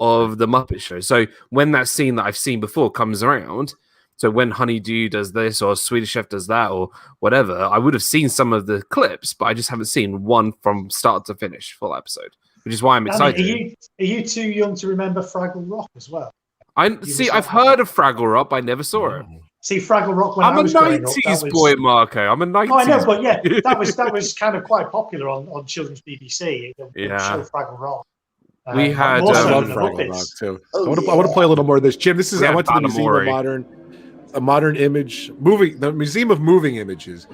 of the Muppet Show. So when that scene that I've seen before comes around, so when Honeydew does this or Swedish Chef does that or whatever, I would have seen some of the clips, but I just haven't seen one from start to finish full episode, which is why I'm excited. Are you too young to remember Fraggle Rock as well? I've heard of Fraggle Rock, but I never saw it. See, Fraggle Rock when I'm I a was growing up, 90s boy, Marco. I'm a 90s. Oh, I know, but yeah, that was kind of quite popular on children's BBC. The show Fraggle Rock. We had more so I love than the Fraggle Muppets. Rock too. Oh, I want to play a little more of this. Jim, this is We I had went to the Museum of Modern Image moving, the Museum of Moving Images,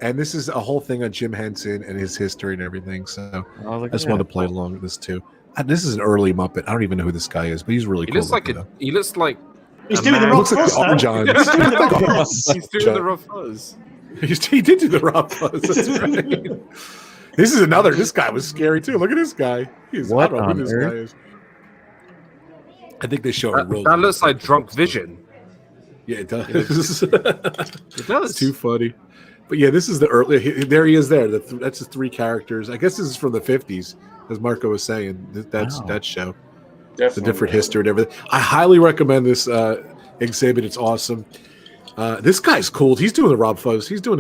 and this is a whole thing on Jim Henson and his history and everything. So I just wanted to play along with this too. This is an early Muppet. I don't even know who this guy is, but he's really cool. He looks like he's doing the RobFuz. Like John. He's doing the RobFuz. He's doing the RobFuz. He did do the RobFuz. That's right. This is another. This guy was scary too. Look at this guy. I don't know who this guy is. I think they show a roll. That looks like Drunk Vision. Yeah, it does. It does. It's too funny. But yeah, this is the early. There he is. There. That's the three characters. I guess this is from the 50s, as Marco was saying. That's that show. Definitely. The different history and everything. I highly recommend this exhibit. It's awesome. This guy's cool. He's doing the RobFuz. He's doing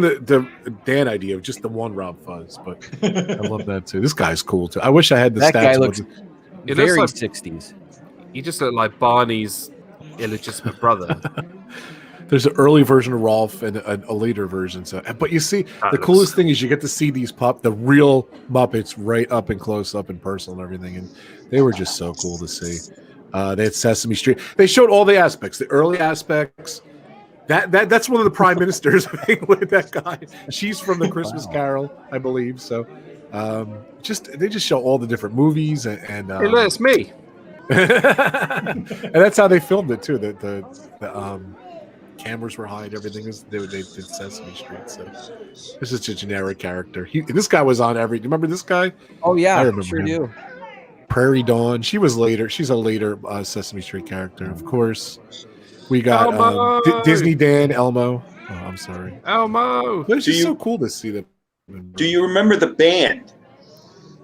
the Dan idea of just the one RobFuz. But I love that too. This guy's cool too. I wish I had the stats. That guy looks very like 60s. He just looked like Barney's illegitimate brother. There's an early version of Rolf and a later version. So, but you see, the coolest thing is you get to see these the real Muppets right up and close up in person and everything, and they were just so cool to see. They had Sesame Street. They showed all the aspects, the early aspects. That's one of the prime ministers of England. That guy, she's from the Christmas Carol, I believe. So, they just show all the different movies and hey, look, it's me. And that's how they filmed it too. The cameras were high and everything. They did Sesame Street. So this is a generic character. This guy was on every. Do you remember this guy? Oh yeah, I remember sure him. do. Prairie Dawn. She's a later Sesame Street character, of course. We got Disney Dan Elmo. Oh, I'm sorry, Elmo. But it's just so cool to see them. Do you remember the band?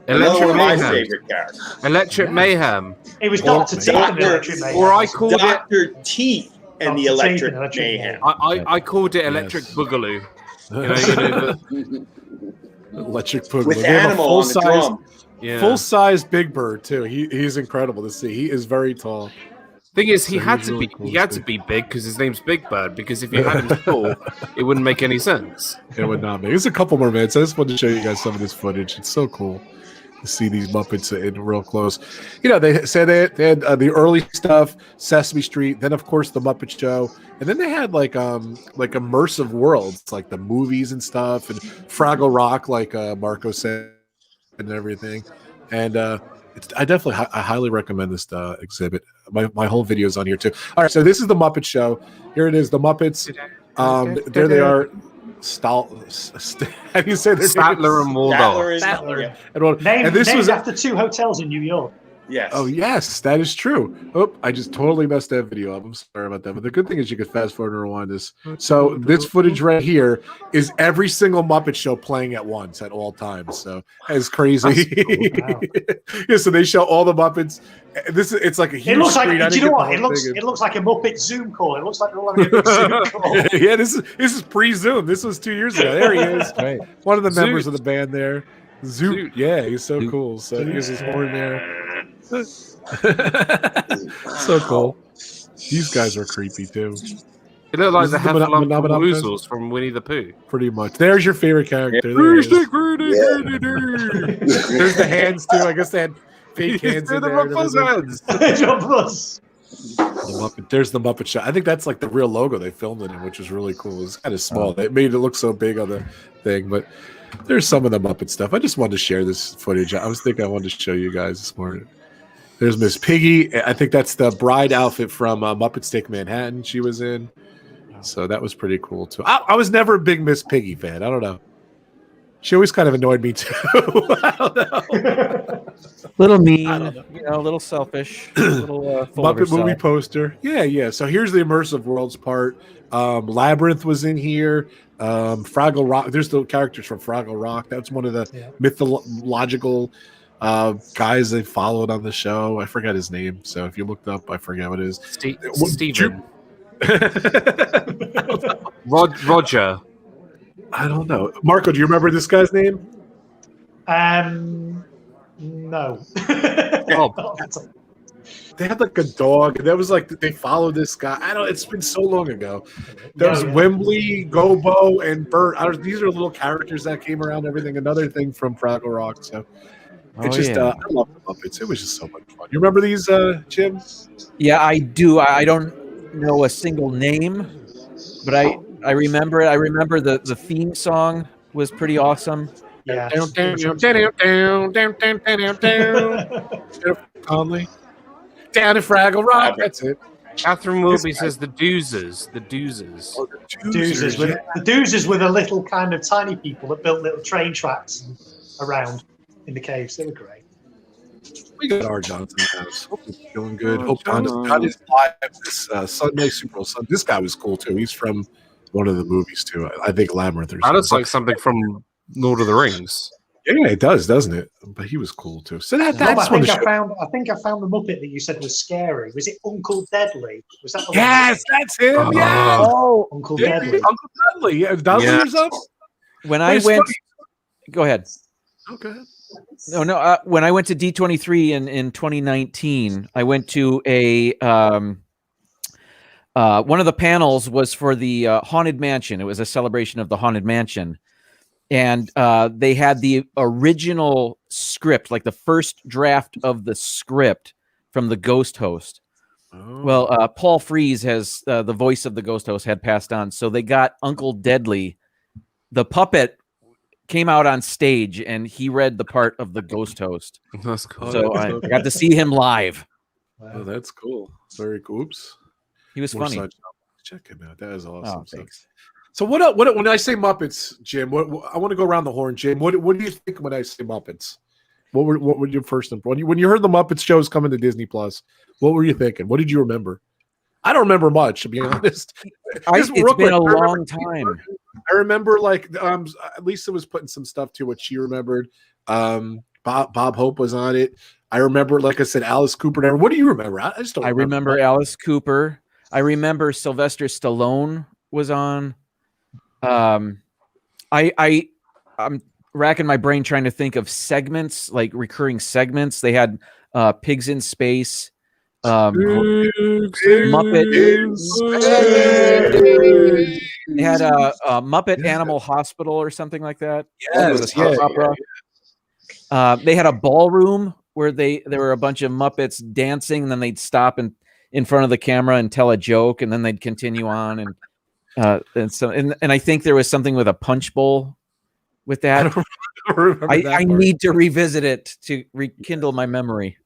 Electric One of my Mayhem. favorite characters. Electric Mayhem. It was Dr. Teeth and the Electric Mayhem. Or I called it Dr. Teeth and the Dr. Teeth Electric and Mayhem. I called it Electric Boogaloo. Electric Boogaloo. With They have a Animal on the drum. Full-size Big Bird too. He's incredible to see. He is very tall. Thing is, he had to be big because his name's Big Bird. Because if you had him small, it wouldn't make any sense. It would not make. There's a couple more minutes. I just wanted to show you guys some of this footage. It's so cool to see these Muppets in real close. They said they had the early stuff, Sesame Street, then of course the Muppet Show, and then they had like immersive worlds, like the movies and stuff, and Fraggle Rock, like Marco said, and everything. And I highly recommend this exhibit. My whole video is on here too. All right, so this is the Muppet Show. Here it is, the Muppets. There they are. How do you say their Statler and Waldorf. Statler. And this named was after two hotels in New York. Yes. Oh yes, that is true. Oh, I just totally messed that video up. I'm sorry about that. But the good thing is you can fast forward and rewind this. So this footage right here is every single Muppet Show playing at once at all times. So it's crazy. Cool. Wow. Yeah, so they show all the Muppets. It's like a huge. It looks like. screen. Do you know what? It looks like a Muppet Zoom call. It looks like they're all having a big Zoom call. Yeah, this is pre-Zoom. This was 2 years ago. There he is. Right. One of the members of the band there. Zoot. Yeah, he's so cool. So here's his horn there. So cool. These guys are creepy too. It looked like the Heffalump from Winnie the Pooh. Pretty much. There's your favorite character. There's the hands too. I guess they had fake hands in there. There's the Muppet Show. I think that's like the real logo they filmed it in, which is really cool. It's kind of small. They made it look so big on the thing, but there's some of the Muppet stuff. I just wanted to share this footage. I wanted to show you guys this morning. There's Miss Piggy. I think that's the bride outfit from Muppets Take Manhattan she was in. So that was pretty cool too. I was never a big Miss Piggy fan. I don't know. She always kind of annoyed me too. I don't know. Little mean, a little selfish. Little Muppet movie poster. Yeah. So here's the Immersive Worlds part. Labyrinth was in here. Fraggle Rock. There's the characters from Fraggle Rock. That's one of the mythological guys they followed on the show. I forgot his name. So if you looked up, I forget what it is. Steven. Roger. I don't know. Marco, do you remember this guy's name? No. They had like a dog, and that was like they followed this guy. I don't. It's been so long ago. There was Wembley, Gobo, and Bert. These are little characters that came around. Everything. Another thing from Fraggle Rock. So it's just I love the Muppets. It was just so much fun. You remember these, Jim? Yeah, I do. I don't know a single name, but I remember it. I remember the theme song was pretty awesome. Yeah. Conley. Down in Fraggle Rock. That's it. Catherine Wilby says the Doozers. The Doozers. Oh, the Doozers with the Doozers were the little kind of tiny people that built little train tracks around in the caves. They were great. We got R. Johnson in the house. Hope he's doing good. Hope John is live this Sunday, Super Bowl Sunday. This guy was cool too. He's from one of the movies too. I think Labyrinth or something. That looks like something from Lord of the Rings. Yeah, it does, doesn't it? But he was cool too. So that's I think I I found the Muppet that you said was scary. Was it Uncle Deadly? Was that the yes, that's him. Yeah. Oh, Uncle Deadly. Uncle Deadly. Yeah, Dudley or something. When I went, go ahead. Oh, go ahead. No. When I went to D23 in 2019, I went to a one of the panels was for the Haunted Mansion. It was a celebration of the Haunted Mansion. And they had the original script, like the first draft of the script from the Ghost Host. Oh. Well, Paul Frees has the voice of the Ghost Host had passed on. So they got Uncle Deadly. The puppet came out on stage and he read the part of the Ghost Host. That's cool. So I got to see him live. Wow. Oh, that's cool. Very cool. Oops. He was funny. Check him out. That is awesome. Oh, thanks. So what when I say Muppets, Jim? I want to go around the horn, Jim. What do you think when I say Muppets? What were your first impression when you heard the Muppets shows coming to Disney Plus? What were you thinking? What did you remember? I don't remember much, to be honest. It's been a long time. I remember like Lisa was putting some stuff to what she remembered. Bob Hope was on it. I remember, like I said, Alice Cooper. What do you remember? I just don't. I remember Alice Cooper. I remember Sylvester Stallone was on. I'm racking my brain trying to think of segments, like recurring segments. They had Pigs in Space, Muppet. They had a Muppet Animal Hospital or something like that. Yes, They had a ballroom where there were a bunch of Muppets dancing, and then they'd stop in front of the camera and tell a joke, and then they'd continue on and I think there was something with a punch bowl with that. I need to revisit it to rekindle my memory.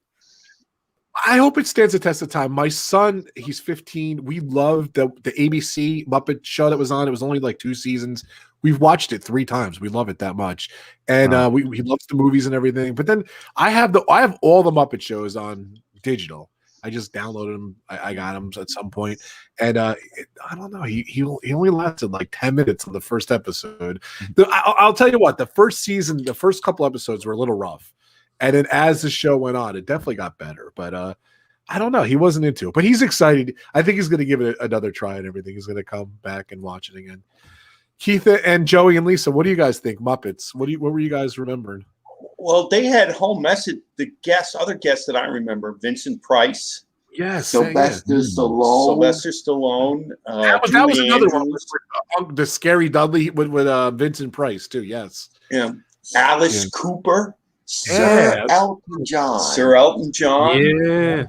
I hope it stands the test of time. My son, he's 15. We loved the ABC Muppet show that was on. It was only like 2 seasons. We've watched it 3 times. We love it that much, and he loves the movies and everything. But then I have all the Muppet shows on digital. I just downloaded them. I got them at some point, and I don't know. He only lasted like 10 minutes on the first episode. I'll tell you what. The first season, the first couple episodes were a little rough, and then as the show went on, it definitely got better. But I don't know. He wasn't into it, but he's excited. I think he's going to give it another try and everything. He's going to come back and watch it again. Keith and Joey and Lisa, what do you guys think? Muppets. What were you guys remembering? Well, they had whole message. The other guests that I remember, Vincent Price. Yes. Sylvester Stallone. That was another one. The Scary Dudley with Vincent Price too. Yes. Yeah. Alice Cooper. Sir Elton John. Yeah.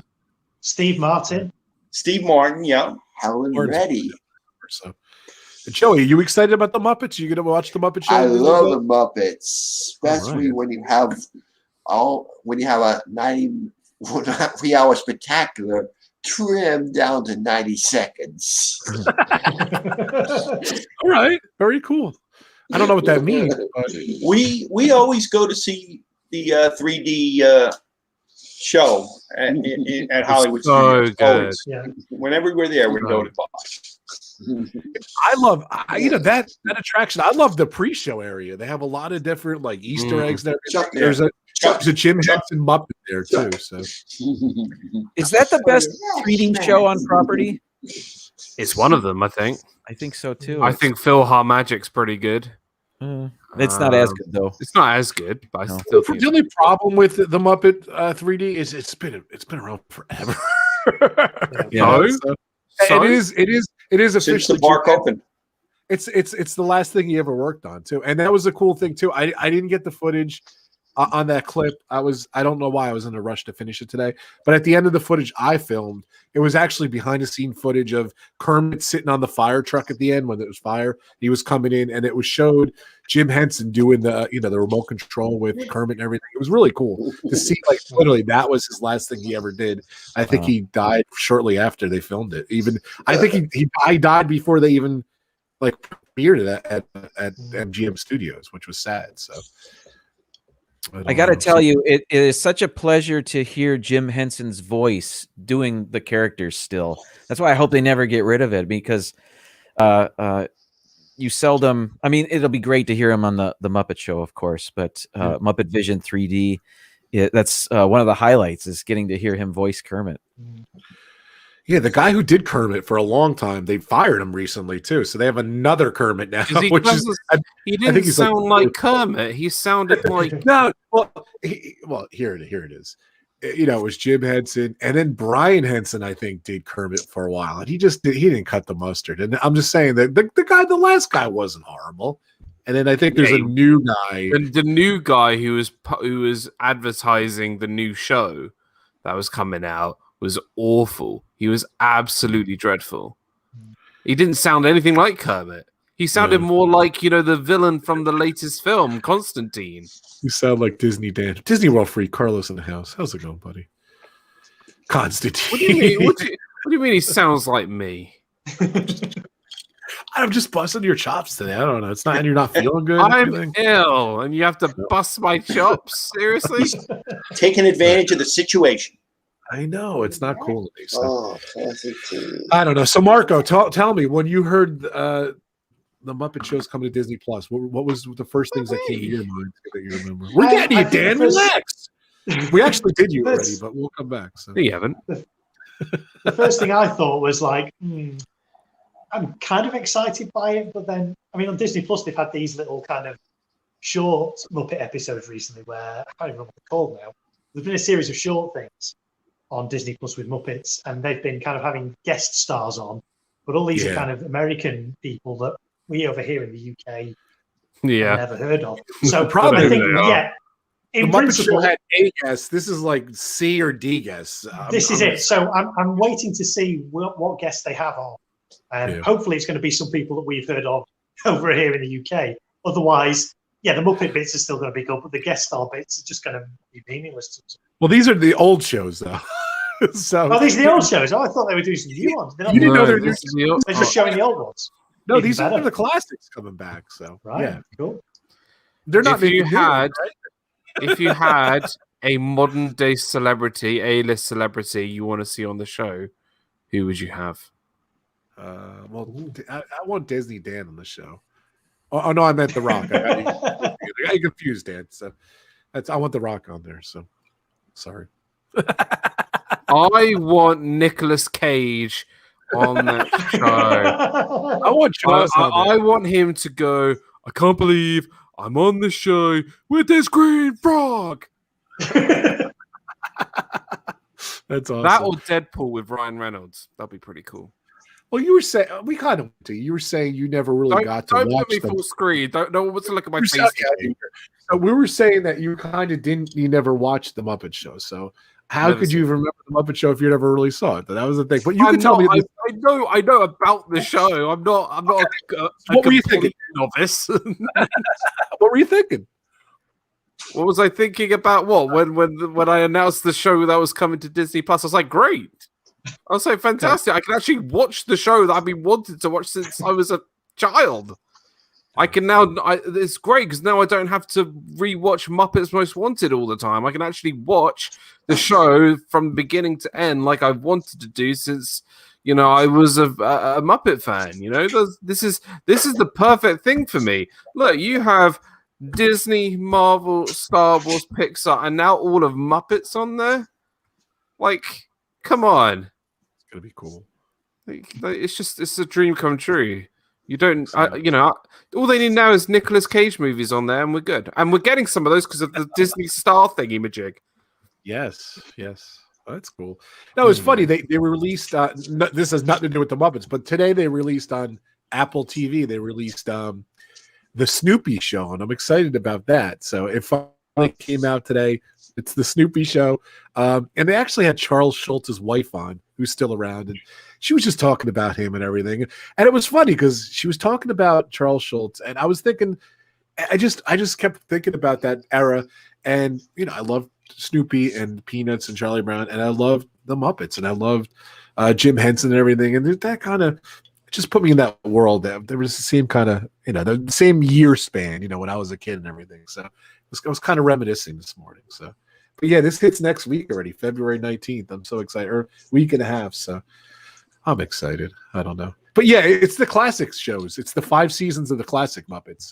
Steve Martin. Yeah. Helen Reddy. So, Joey, are you excited about the Muppets? Are you going to watch the Muppet Show? I love the Muppets, especially when you have a 3-hour spectacular trimmed down to 90 seconds. All right, very cool. I don't know what that means. But... We always go to see the 3D show at Hollywood Studios. Good. Yeah. Whenever we're there, we go to watch. I love that attraction. I love the pre-show area. They have a lot of different like Easter eggs there. There's a Jim Henson Muppet there too. So is that the best 3D show on property? It's one of them, I think. I think so too. I think Phil HarMagic's pretty good. It's not as good though. It's not as good, but I No. still think The only problem with the Muppet 3D is it's been around forever. Yeah. So? It is Since officially the park opened. It's the last thing he ever worked on too, and that was a cool thing too. I didn't get the footage on that clip. I don't know why I was in a rush to finish it today, but at the end of the footage I filmed, it was actually behind the scene footage of Kermit sitting on the fire truck at the end when it was fire. He was coming in, and it was showed Jim Henson doing the the remote control with Kermit and everything. It was really cool to see. Like literally, that was his last thing he ever did. I think he died shortly after they filmed it. Even I think he died before they even like premiered it at MGM Studios, which was sad. So. I got to tell you, it is such a pleasure to hear Jim Henson's voice doing the characters still. That's why I hope they never get rid of it, because you seldom, I mean, it'll be great to hear him on the Muppet Show, of course, but Muppet Vision 3D, that's one of the highlights is getting to hear him voice Kermit. Yeah, the guy who did Kermit for a long time, they fired him recently too. So they have another Kermit now. He didn't sound like Kermit. He sounded like no. Well, here it is. It was Jim Henson, and then Brian Henson, I think, did Kermit for a while, and he didn't cut the mustard. And I'm just saying that the last guy wasn't horrible. And then I think there's a new guy, and the new guy who was advertising the new show that was coming out was awful. He was absolutely dreadful. He didn't sound anything like Kermit. He sounded more like, the villain from the latest film, Constantine. You sound like Disney Dan. Disney World freak, Carlos in the house. How's it going, buddy? Constantine. What do you mean? What do you mean he sounds like me? I'm just busting your chops today. I don't know. It's not, and you're not feeling good. I'm ill, and you have to bust my chops? Seriously? Taking advantage of the situation. I know it's not cool to me. So. Oh, classic TV. I don't know. So Marco, tell me, when you heard the Muppet shows coming to Disney Plus, what was the first things that came to your mind that you remember? We're getting you, Dan. Relax. We actually did you already, but we'll come back. So. You haven't. The first thing I thought was like, I'm kind of excited by it, but then on Disney Plus they've had these little kind of short Muppet episodes recently where I can't even remember what they're called now. There's been a series of short things on Disney Plus with Muppets, and they've been kind of having guest stars on, but all these are kind of American people that we over here in the UK have never heard of. So probably I think, the in Muppet principle, Show had A guests. This is like C or D guests. This is it. So I'm waiting to see what guests they have on, and hopefully it's going to be some people that we've heard of over here in the UK. Otherwise, the Muppet bits are still going to be good, but the guest star bits are just going to be meaningless to us. Well, these are the old shows, though. So, these are the old shows. I thought they were doing some new ones. You didn't know they're new. They're just showing the old ones. No, Even these better. are the classics coming back. So Cool. They're not. If you had a modern day celebrity, A-list celebrity, you want to see on the show, who would you have? I want Disney Dan on the show. Oh no, I meant The Rock. I got you confused, Dan. So I want The Rock on there. So sorry. I want Nicolas Cage on that show. I want Jaws I want him to go, I can't believe I'm on the show with this green frog. That's awesome. That or Deadpool with Ryan Reynolds. That'd be pretty cool. Well, you were saying we kind of do. You were saying you never really got to watch them. Don't put me full screen. Don't want to look at my face. So we were saying that you kind of didn't. You never watched the Muppet Show. So how could you remember the Muppet Show if you never really saw it? That was the thing. But you can tell me. I know about the show. I'm not. What were you thinking? Novice. What were you thinking? What was I thinking about? What when I announced the show that was coming to Disney Plus, I was like, great. I was like, fantastic. I can actually watch the show that I've been wanting to watch since I was a child. I can now. It's great because now I don't have to rewatch Muppets Most Wanted all the time. I can actually watch the show from beginning to end like I've wanted to do since I was a Muppet fan. This is the perfect thing for me. Look, you have Disney, Marvel, Star Wars, Pixar, and now all of Muppets on there. Like, come on. It's gonna be cool. It's a dream come true. You don't, all they need now is Nicolas Cage movies on there, and we're good. And we're getting some of those because of the Disney Star thingy-majig. Yes. Oh, that's cool. No, it's funny. They were released. This has nothing to do with the Muppets, but today they released on Apple TV. They released the Snoopy show, and I'm excited about that. So it finally came out today. It's the Snoopy show, and they actually had Charles Schultz's wife on, who's still around, and she was just talking about him and everything. And it was funny because she was talking about Charles Schultz, and I was thinking, I just kept thinking about that era, and I love Snoopy and Peanuts and Charlie Brown, and I loved the Muppets, and I loved Jim Henson and everything, and that kind of just put me in that world. There was the same kind of the same year span, when I was a kid and everything. So I was kind of reminiscing this morning. So, but yeah, this hits next week already, February 19th. I'm so excited, or week and a half. So I'm excited. I don't know. But yeah, it's the classic shows. It's the 5 seasons of the classic Muppets,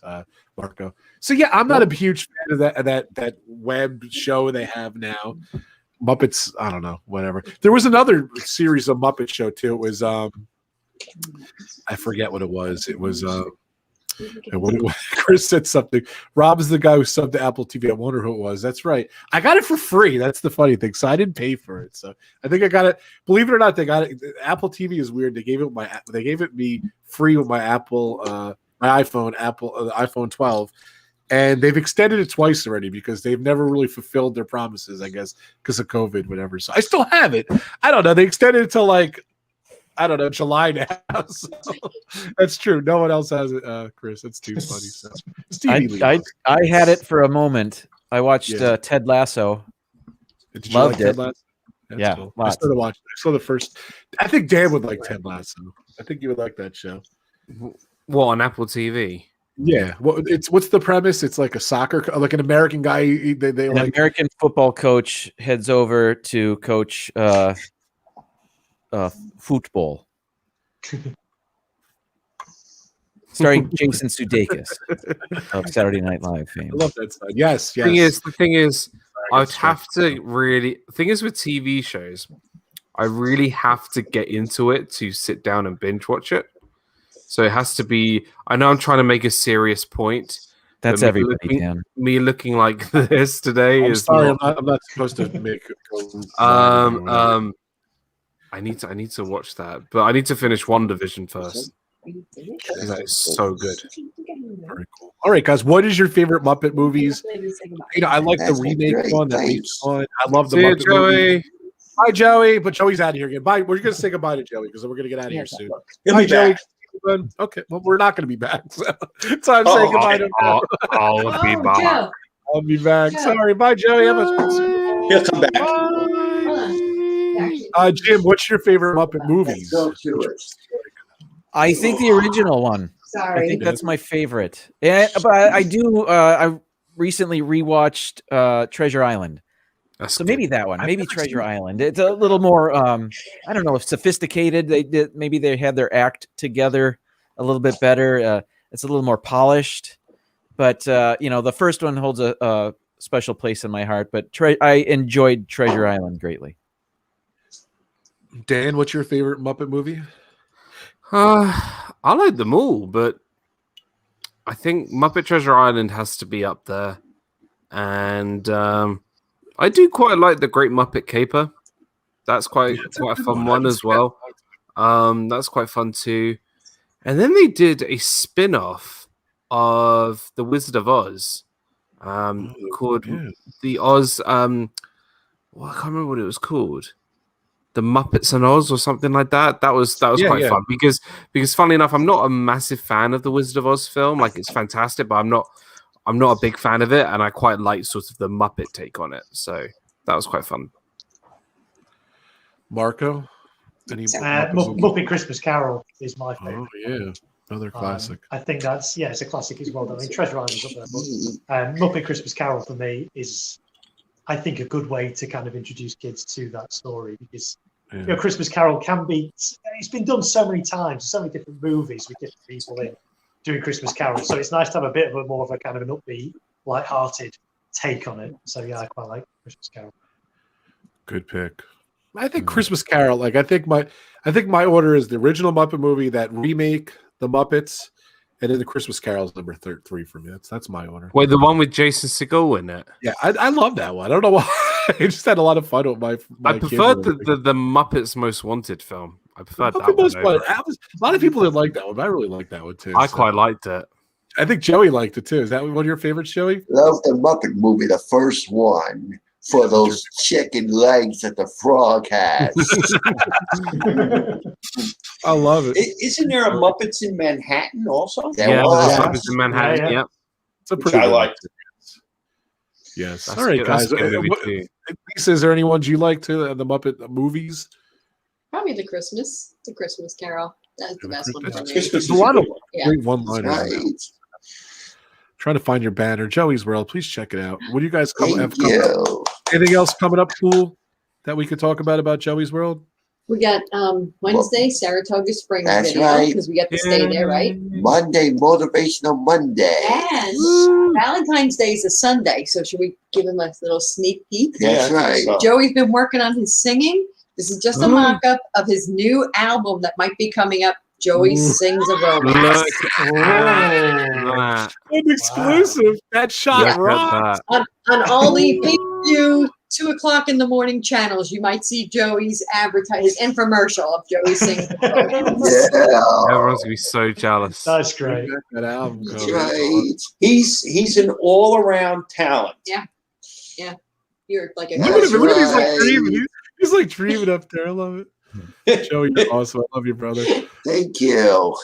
Marco. So yeah, I'm not a huge fan of that web show they have now. Muppets, I don't know, whatever. There was another series of Muppet show too. It was I forget what it was. It was Chris said something. Rob is the guy who subbed to Apple TV. I wonder who it was. That's right. I got it for free. That's the funny thing. So I didn't pay for it. So I think I got it. Believe it or not, they got it. Apple TV is weird. They gave it me free with my Apple, my iPhone, the iPhone 12, and they've extended it twice already because they've never really fulfilled their promises, I guess, because of COVID, whatever. So I still have it. I don't know. They extended it till July now. So that's true. No one else has it, Chris. That's too funny. So I had it for a moment. I watched Ted Lasso. Did you Loved like Ted it. Lasso? That's Yeah, cool. I started watching. I saw the first. I think Dan would like Ted Lasso. I think you would like that show. What, on Apple TV? Yeah. Well, what's the premise? It's like like an American guy. An American football coach heads over to coach football, starring Jason Sudeikis of Saturday Night Live fame. I love that side. Yes. The thing is, I would have to really. The thing is with TV shows, I really have to get into it to sit down and binge watch it. So it has to be. I know I'm trying to make a serious point. That's everybody, Dan. Me looking like this today I'm is. sorry, I'm not supposed to make. I need to watch that, but I need to finish WandaVision first. That is so good. Very cool. All right, guys, what is your favorite Muppet movies? I like the remake one. That was fun. I love the Muppet movie. Bye, Joey. But Joey's out of here again. Bye. We're going to say goodbye to Joey because we're going to get out of here soon. He'll be back. Okay, well, we're not going to be back. So I'm saying goodbye to him. I'll be back. I'll be back. Sorry. Bye, Joey. He'll come back. Jim, what's your favorite Muppet movies? I think the original one. Sorry. I think that's my favorite. Yeah, but I do. I recently rewatched Treasure Island. So maybe that one. Maybe Treasure Island. It's a little more. I don't know, sophisticated. Maybe they had their act together a little bit better. It's a little more polished. But the first one holds a special place in my heart. But I enjoyed Treasure Island greatly. Dan, what's your favorite Muppet movie? I like them all, but I think Muppet Treasure Island has to be up there. And I do quite like the Great Muppet Caper. That's quite a fun one as well. That's quite fun too. And then they did a spin-off of The Wizard of Oz called The Oz. I can't remember what it was called. The Muppets and Oz or something like that. That was quite fun because funnily enough, I'm not a massive fan of the Wizard of Oz film. Like, it's fantastic, but I'm not a big fan of it, and I quite like sort of the Muppet take on it. So that was quite fun. Marco? Muppet Christmas Carol is my favorite. Oh yeah, another classic. I think it's a classic as well. I mean, Treasure Island is up there, but Muppet Christmas Carol for me is, I think, a good way to kind of introduce kids to that story because Christmas Carol it's been done so many times, so many different movies with different people in doing Christmas Carol. So it's nice to have a bit of more of a kind of an upbeat, light-hearted take on it. So yeah, I quite like Christmas Carol. Good pick. I think Christmas Carol. Like I think my order is the original Muppet movie, that remake, the Muppets, and then the Christmas Carol is number 3 for me. That's my order. Wait, the one with Jason Segel in it? Yeah, I love that one. I don't know why. I just had a lot of fun with my I preferred the Muppets Most Wanted film. I preferred that one. A lot of people didn't like that one, but I really liked that one too. I quite liked it. I think Joey liked it too. Is that one of your favorites, Joey? Love the Muppet movie, the first one, for those chicken legs that the frog has. I love it. Isn't there a Muppets in Manhattan also? There was. Muppets in Manhattan. Yeah. Yeah. It's a Which pretty I good liked. Yes. That's All right, good. guys. That's a good movie too. Lisa, is there any ones you like to the Muppet movies? Probably the Christmas Carol. That's the best one for me. Christmas There's is a lot of Yeah. great one-liners. Right. Trying to find your banner, Joey's World. Please check it out. What do you guys have Thank coming up? you. Anything else coming up cool that we could talk about Joey's World? We got Wednesday, Saratoga Springs That's video, right. because we get to stay there, right? Monday, Motivational Monday. And Valentine's Day is a Sunday, so should we give him a little sneak peek? That's right. So, Joey's been working on his singing. This is just a mock-up of his new album that might be coming up. Joey sings a romance. That. An exclusive. That shot Yeah. rock. That. On all the pay-per-view 2:00 in the morning channels, you might see Joey's his infomercial of Joey singing a romance. Yeah. Everyone's gonna be so jealous. That's great. That album. That's cover. right. he's an all-around talent. You're like a Look at him. Look at him. He's like Right. dreaming. He's like dreaming up there. I love it. Joey, you're awesome. I love you, brother. Thank you.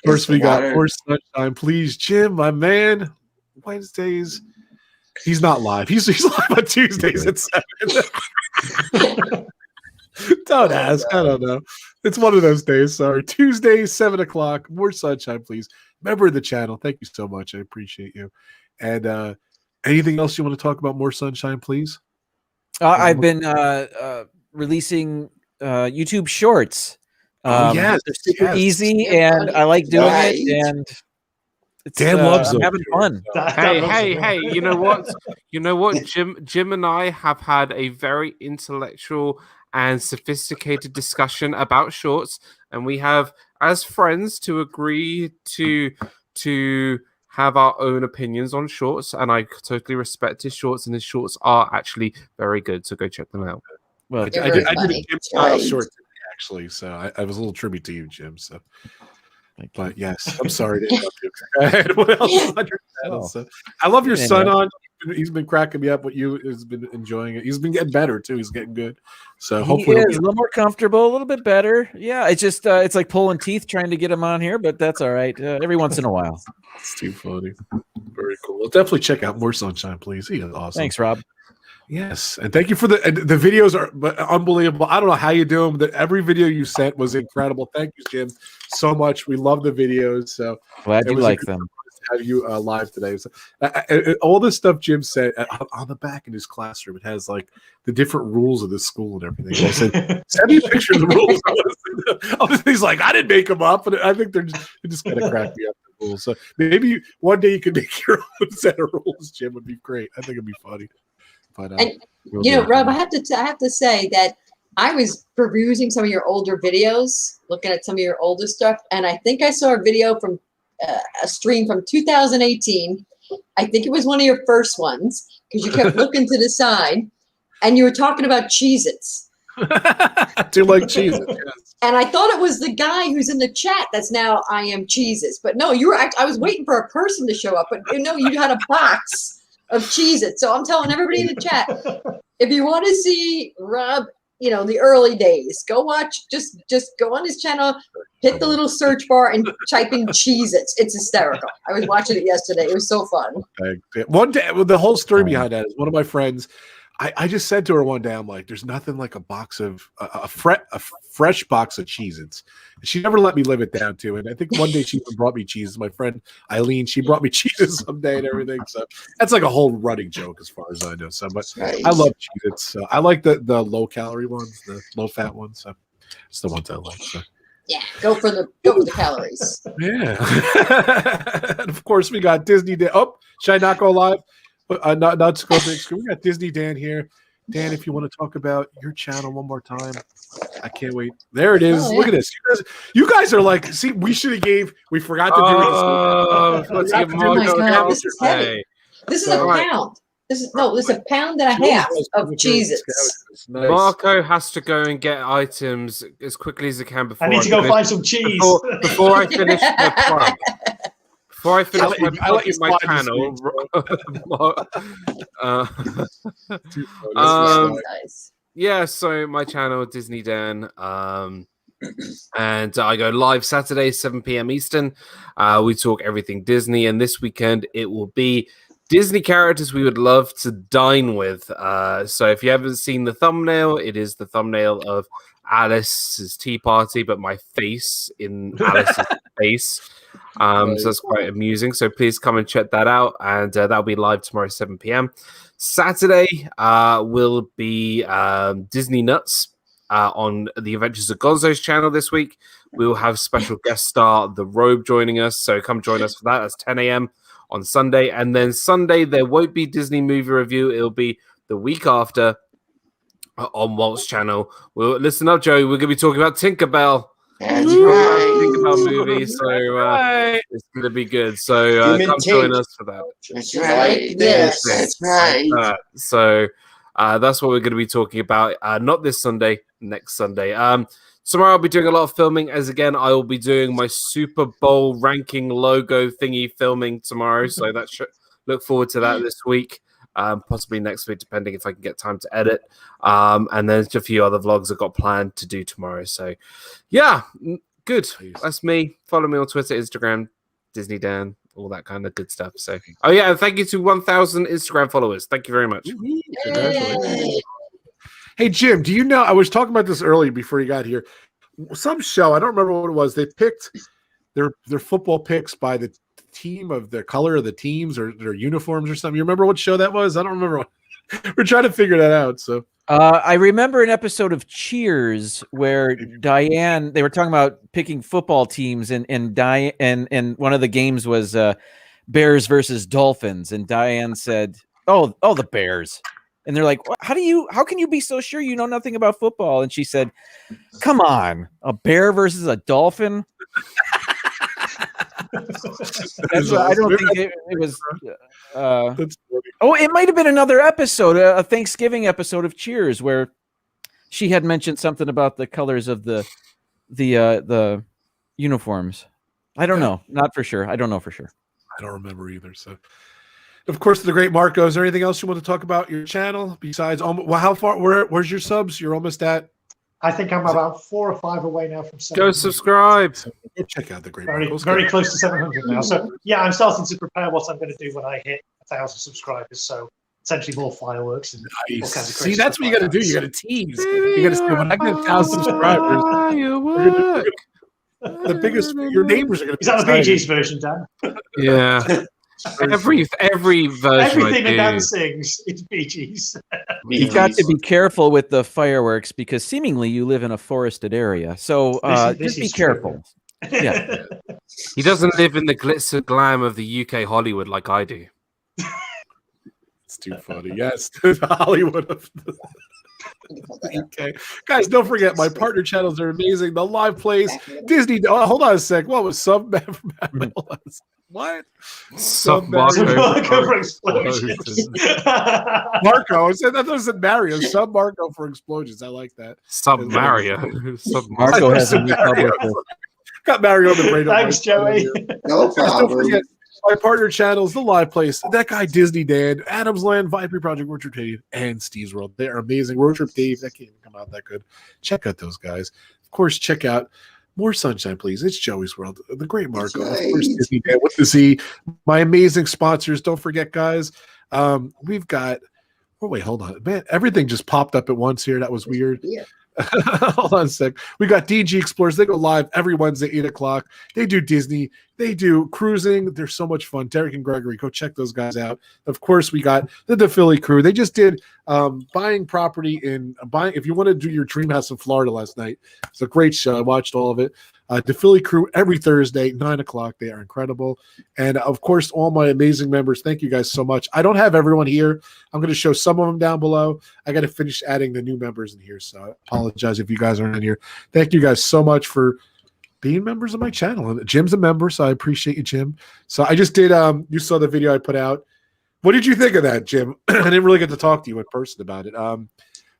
First, we got Water. More Sunshine. Please, Jim, my man. Wednesdays. He's not live. He's live on Tuesdays at 7. Don't ask. I don't know. It's one of those days. Sorry. Tuesdays, 7 o'clock. More Sunshine, please. Member of the channel. Thank you so much. I appreciate you. And anything else you want to talk about? More Sunshine, please. I've been releasing YouTube Shorts. Yes, they're super yes. easy, and I like doing Right. it. And it's, Dan loves I'm those having fun. Hey! You know what? Jim and I have had a very intellectual and sophisticated discussion about shorts, and we have, as friends, to agree to have our own opinions on shorts. And I totally respect his shorts, and his shorts are actually very good. So go check them out. Well, I They're did very a funny. Jim style Right. short today, actually, so I was a little tribute to you, Jim. So, but yes, I'm sorry to interrupt you. Go ahead. What else is on your channel? Oh. So, I love your Yeah. son on. He's been cracking me up. What you has been enjoying it. He's been getting better too. He's getting good. So hopefully, He is a little more comfortable, a little bit better. Yeah, it's just it's like pulling teeth trying to get him on here, but that's all right. Every once in a while. it's too funny. Very cool. Well, definitely check out More Sunshine, please. He is awesome. Thanks, Rob. Yes, and thank you for the videos are unbelievable. I don't know how you do them. Every video you sent was incredible. Thank you, Jim, so much. We love the videos. So Glad it you was a like good them. to have you live today. So, all the stuff Jim said on the back in his classroom, it has like the different rules of the school and everything. And I said, send me a picture of the rules. He's like, I didn't make them up, but I think they're just going to crack me up. The rules. So maybe one day you could make your own set of rules, Jim. Would be great. I think it'd be funny. But, And, Rob, I have to say that I was perusing some of your older videos, looking at some of your older stuff, and I think I saw a video from a stream from 2018. I think it was one of your first ones because you kept looking to the side, and you were talking about Cheez-Its. I do like cheese. Yes. And I thought it was the guy who's in the chat that's now I am Cheez-Its. But no, you were. I was waiting for a person to show up, but you had a box of Cheez-Its. So I'm telling everybody in the chat, if you want to see Rob, the early days, go watch, just go on his channel, hit the little search bar and type in Cheez-Its. It's hysterical. I was watching it yesterday. It was so fun. One day, well, the whole story behind that is one of my friends. I just said to her one day, I'm like, there's nothing like a box of a fresh box of Cheez-Its. She never let me live it down too. And I think one day she even brought me cheese. My friend Eileen, she brought me cheeses someday and everything. So that's like a whole running joke as far as I know. So, but Nice. I love Cheez-Its. So I like the low calorie ones, the low fat ones. So it's the ones I like. So. Yeah, go for the calories. Yeah. And of course, we got Disney Dan. Oh, should I not go live? Not to go big screen. We got Disney Dan here. Dan, if you want to talk about your channel one more time, I can't wait. There it is. Oh, Look at this. You guys are like, see, we forgot to do it. Let's give Oh my Marco God, a this is heavy. today. This is a pound. This is a pound and a half of Cheez-Its. Nice. Marco has to go and get items as quickly as he can before I need to go find some cheese. Before I finish my plug. Before I finish my channel, yeah, so my channel, Disney Dan, and I go live Saturday, 7 p.m. Eastern. We talk everything Disney, and this weekend it will be Disney characters we would love to dine with. So if you haven't seen the thumbnail, it is the thumbnail of Alice's tea party, but my face in Alice's face. So that's quite amusing. So please come and check that out. And that'll be live tomorrow, 7 p.m. Saturday will be Disney Nuts on the Adventures of Gonzo's channel this week. We will have special guest star The Robe joining us. So come join us for that. That's 10 a.m. on Sunday. And then Sunday, there won't be Disney movie review. It'll be the week after on Walt's channel. Well, listen up, Joey. We're going to be talking about Tinkerbell. That's right. Tinkerbell movie. So it's going to be good. So come join us for that. That's right. That's right. So that's what we're going to be talking about. Not this Sunday, next Sunday. Tomorrow I'll be doing a lot of filming, as again I will be doing my Super Bowl ranking logo thingy filming tomorrow. So that should look forward to that this week, possibly next week, depending if I can get time to edit. And then a few other vlogs I've got planned to do tomorrow. So yeah, good. That's me. Follow me on Twitter, Instagram, Disney Dan, all that kind of good stuff. So oh yeah, and thank you to 1,000 Instagram followers. Thank you very much. Hey, Jim, do you know, I was talking about this earlier before you got here. Some show, I don't remember what it was. They picked their football picks by the team of the color of the teams or their uniforms or something. You remember what show that was? I don't remember. We're trying to figure that out. So I remember an episode of Cheers where Diane, they were talking about picking football teams and Diane, and one of the games was Bears versus Dolphins. And Diane said, oh, the Bears. And they're like, how can you be so sure you know nothing about football? And she said, come on, a bear versus a dolphin. I don't think it was. It might have been another episode, a Thanksgiving episode of Cheers, where she had mentioned something about the colors of the uniforms. I don't know, not for sure. I don't know for sure. I don't remember either. So. Of course, the great Marco. Is there anything else you want to talk about your channel besides? Well, how far? Where's your subs? You're almost at. I think I'm about 4 or 5 away now from 700. Go subscribe. Go check out the great. Very close to 700 now. So yeah, I'm starting to prepare what I'm going to do when I hit 1,000 subscribers. So essentially more fireworks and all kinds of crazy. See, that's what you got to do. You got to tease. You got to say when I get 1,000 subscribers. The biggest. Your neighbors are going to. Is that the Bee Gees version, Dan? Yeah. Every version. Everything a Dan sings, it's Bee Gees. You got to be careful with the fireworks because seemingly you live in a forested area. So just be careful. Yeah. He doesn't live in the glitz and glam of the UK Hollywood like I do. It's too funny. Yes, the Hollywood of the okay, guys, don't forget my partner channels are amazing. The live plays, Disney. Oh, hold on a sec. What was sub? What? Sub Marco for explosions. Marco. I said that wasn't Mario. Sub Marco for explosions. I like that. Sub Mario. Sub Marco has a new publisher. Got Mario on the brain. Thanks, Joey. No problem. Don't forget my partner channels, The Live Place, that guy Disney Dan, Adam's Land, Viper Project, Road Trip Dave, and Steve's World. They are amazing. Road Trip Dave, that can't even come out that good. Check out those guys. Of course, check out More Sunshine, Please. It's Joey's World. The great Marco. Of course, Disney Dan with the Z. My amazing sponsors. Don't forget, guys. We've got. Oh wait, hold on, man. Everything just popped up at once here. That was weird. Yeah. Hold on a sec. We got DG Explorers. They go live every Wednesday, 8 o'clock. They do Disney. They do cruising. They're so much fun. Derick and Greggory, go check those guys out. Of course, we got the Philly crew. They just did buying property if you want to do your dream house in Florida last night. It's a great show. I watched all of it. The Philly crew every Thursday, 9 o'clock. They are incredible. And of course, all my amazing members. Thank you guys so much. I don't have everyone here. I'm going to show some of them down below. I got to finish adding the new members in here. So I apologize if you guys aren't in here. Thank you guys so much for being members of my channel. And Jim's a member, so I appreciate you, Jim. So I just did, you saw the video I put out. What did you think of that, Jim? I didn't really get to talk to you in person about it.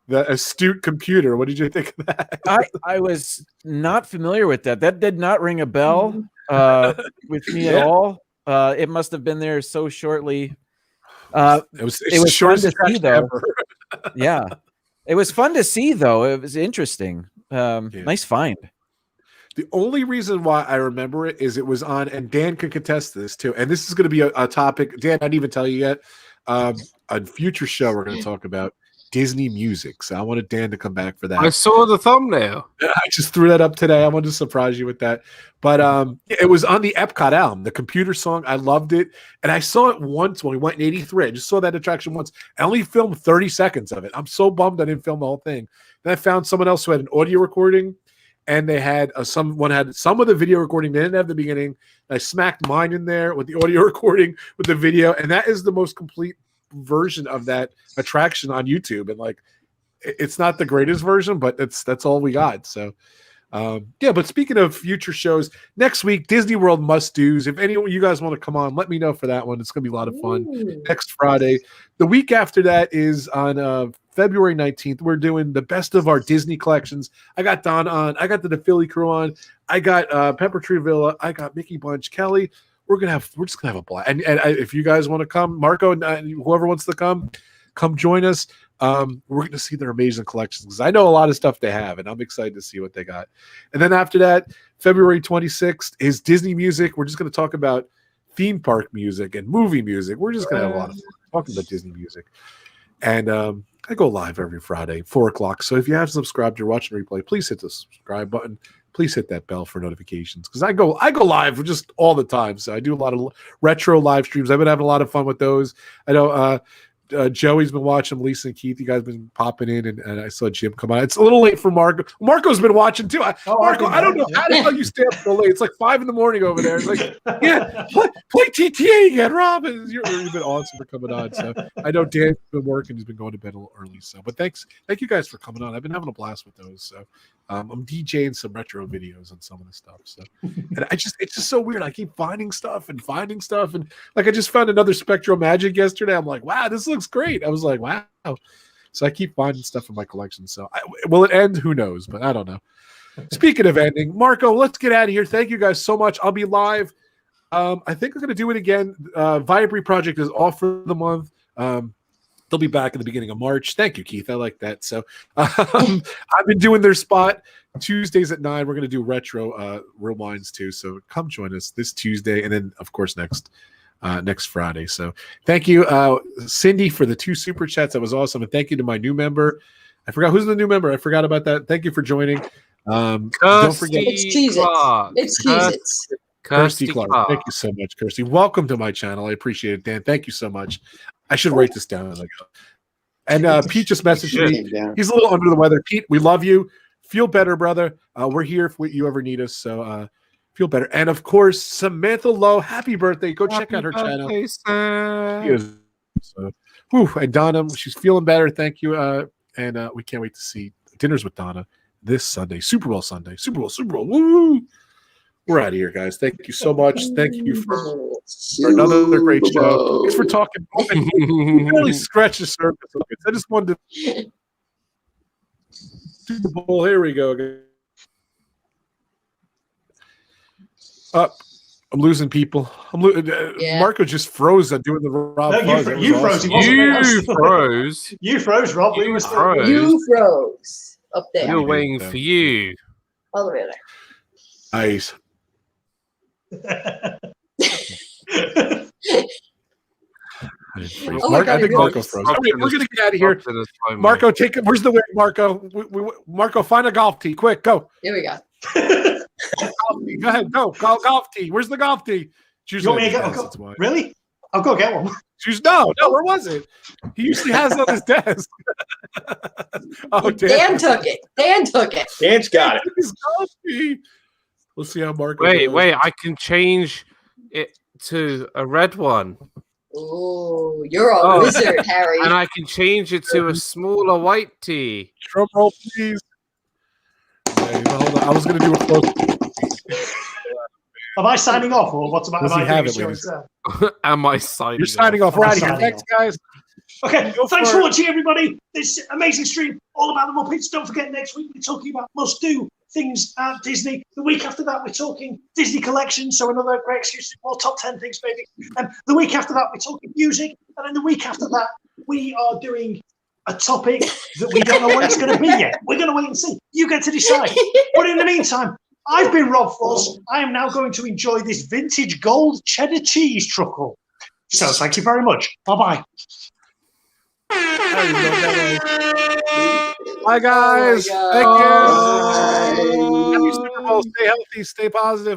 The astute computer. What did you think of that? I was not familiar with that. That did not ring a bell with me at all. It must have been there so shortly. It was fun to see, though. Yeah, it was fun to see, though. It was interesting. Nice find. The only reason why I remember it is it was on, and Dan can contest this too. And this is going to be a topic. Dan, I didn't even tell you yet. On future show, we're going to talk about Disney music. So I wanted Dan to come back for that. I saw the thumbnail. I just threw that up today. I wanted to surprise you with that. But it was on the Epcot album, the computer song. I loved it. And I saw it once when we went in 83. I just saw that attraction once. I only filmed 30 seconds of it. I'm so bummed I didn't film the whole thing. Then I found someone else who had an audio recording. And they had someone had some of the video recording. They didn't have the beginning. I smacked mine in there with the audio recording with the video, and that is the most complete version of that attraction on YouTube. And like, it's not the greatest version, but that's all we got. So, yeah. But speaking of future shows, next week Disney World must-dos. If any of you guys want to come on, let me know for that one. It's gonna be a lot of fun. Next Friday. The week after that is on February 19th. We're doing the best of our Disney collections. I got Don on. I got the Philly crew on. I got Pepper Tree Villa. I got Mickey Bunch, Kelly. We're just gonna have a blast. And if you guys want to come, Marco and whoever wants to come join us. We're going to see their amazing collections because I know a lot of stuff they have, and I'm excited to see what they got. And then after that, February 26th is Disney music. We're just going to talk about theme park music and movie music. We're just going to have a lot of fun talking about Disney music. And I go live every Friday, 4 o'clock. So if you have subscribed, you're watching replay, please hit the subscribe button. Please hit that bell for notifications because I go live just all the time. So I do a lot of retro live streams. I've been having a lot of fun with those. I know Joey's been watching, Lisa and Keith. You guys have been popping in, and I saw Jim come on. It's a little late for Marco. Marco's been watching too. Marco, I don't know how the hell you stay up so late. It's like 5 a.m. over there. It's like, yeah, play TTA again, Rob. You've been awesome for coming on. So I know Dan's been working. He's been going to bed a little early. So, but thank you guys for coming on. I've been having a blast with those. So I'm DJing some retro videos on some of the stuff. So, and it's just so weird. I keep finding stuff, and like I just found another Spectral Magic yesterday. I'm like, wow, this looks great. I was like, wow. So I keep finding stuff in my collection. So will it end? Who knows? But I don't know. Speaking of ending, Marco, let's get out of here. Thank you guys so much. I'll be live. I think I'm going to do it again. Vibrary Project is off for the month. They'll be back in the beginning of March. Thank you, Keith. I like that. So I've been doing their spot Tuesdays at 9. We're going to do retro rewinds too. So come join us this Tuesday, and then of course next Friday. So thank you, Cindy, for the 2 super chats. That was awesome. And thank you to my new member. I forgot who's the new member. I forgot about that. Thank you for joining. Don't forget, it's Cheez-Its. It's Cheez-Its. Kirsty Clark. Thank you so much, Kirsty. Welcome to my channel. I appreciate it, Dan. Thank you so much. I should write this down as I go. And Pete just messaged me. He's a little under the weather. Pete, we love you. Feel better, brother. We're here if you ever need us. So feel better. And of course, Samantha Lowe, happy birthday. Go check out her channel. And Donna, she's feeling better. Thank you. And we can't wait to see Dinners with Donna this Sunday. Super Bowl Sunday. Super Bowl. Woo! We're out of here, guys. Thank you so much. Thank you for another great show. Thanks for talking. You really scratched the surface of it. I just wanted to. Super Bowl. Here we go. I'm losing people. Marco just froze on doing the RobFuz. You froze. You froze. You froze, Rob. You froze. You froze up there. You're waiting for you. All the way there. Nice. I think Marco froze. Okay, we're gonna get out of here. Marco, take it. Where's the way, Marco? Marco, find a golf tee. Quick, go. Here we go. Go ahead, go. Call golf tee. Where's the golf tee? You want me to go? Really? I'll go get one. No, where was it? He usually has it on his desk. Oh, Dan took it. Dan's got it. We'll see how Marco Wait, goes. I can change it to a red one. Oh, you're a wizard, Harry. And I can change it to a smaller white tee. Drum roll, please. Okay, hold on. I was going to do a close. Am I signing off, or what's about? Does he have it, ladies? Am I signing? You're signing off. We're out of here. Thanks, guys. Okay, thanks for watching, everybody. This amazing stream all about the Muppets. Don't forget, next week we're talking about must-do things at Disney. The week after that, we're talking Disney collection, so another great excuse to more top 10 things, maybe. And the week after that, we're talking music. And then the week after that, we are doing a topic that we don't know what it's going to be yet. We're going to wait and see. You get to decide. But in the meantime, I've been RobFuz. I am now going to enjoy this vintage gold cheddar cheese truffle. So thank you very much. Bye-bye. Bye, guys. Oh Thank you. Happy Super Bowl. Stay healthy. Stay positive.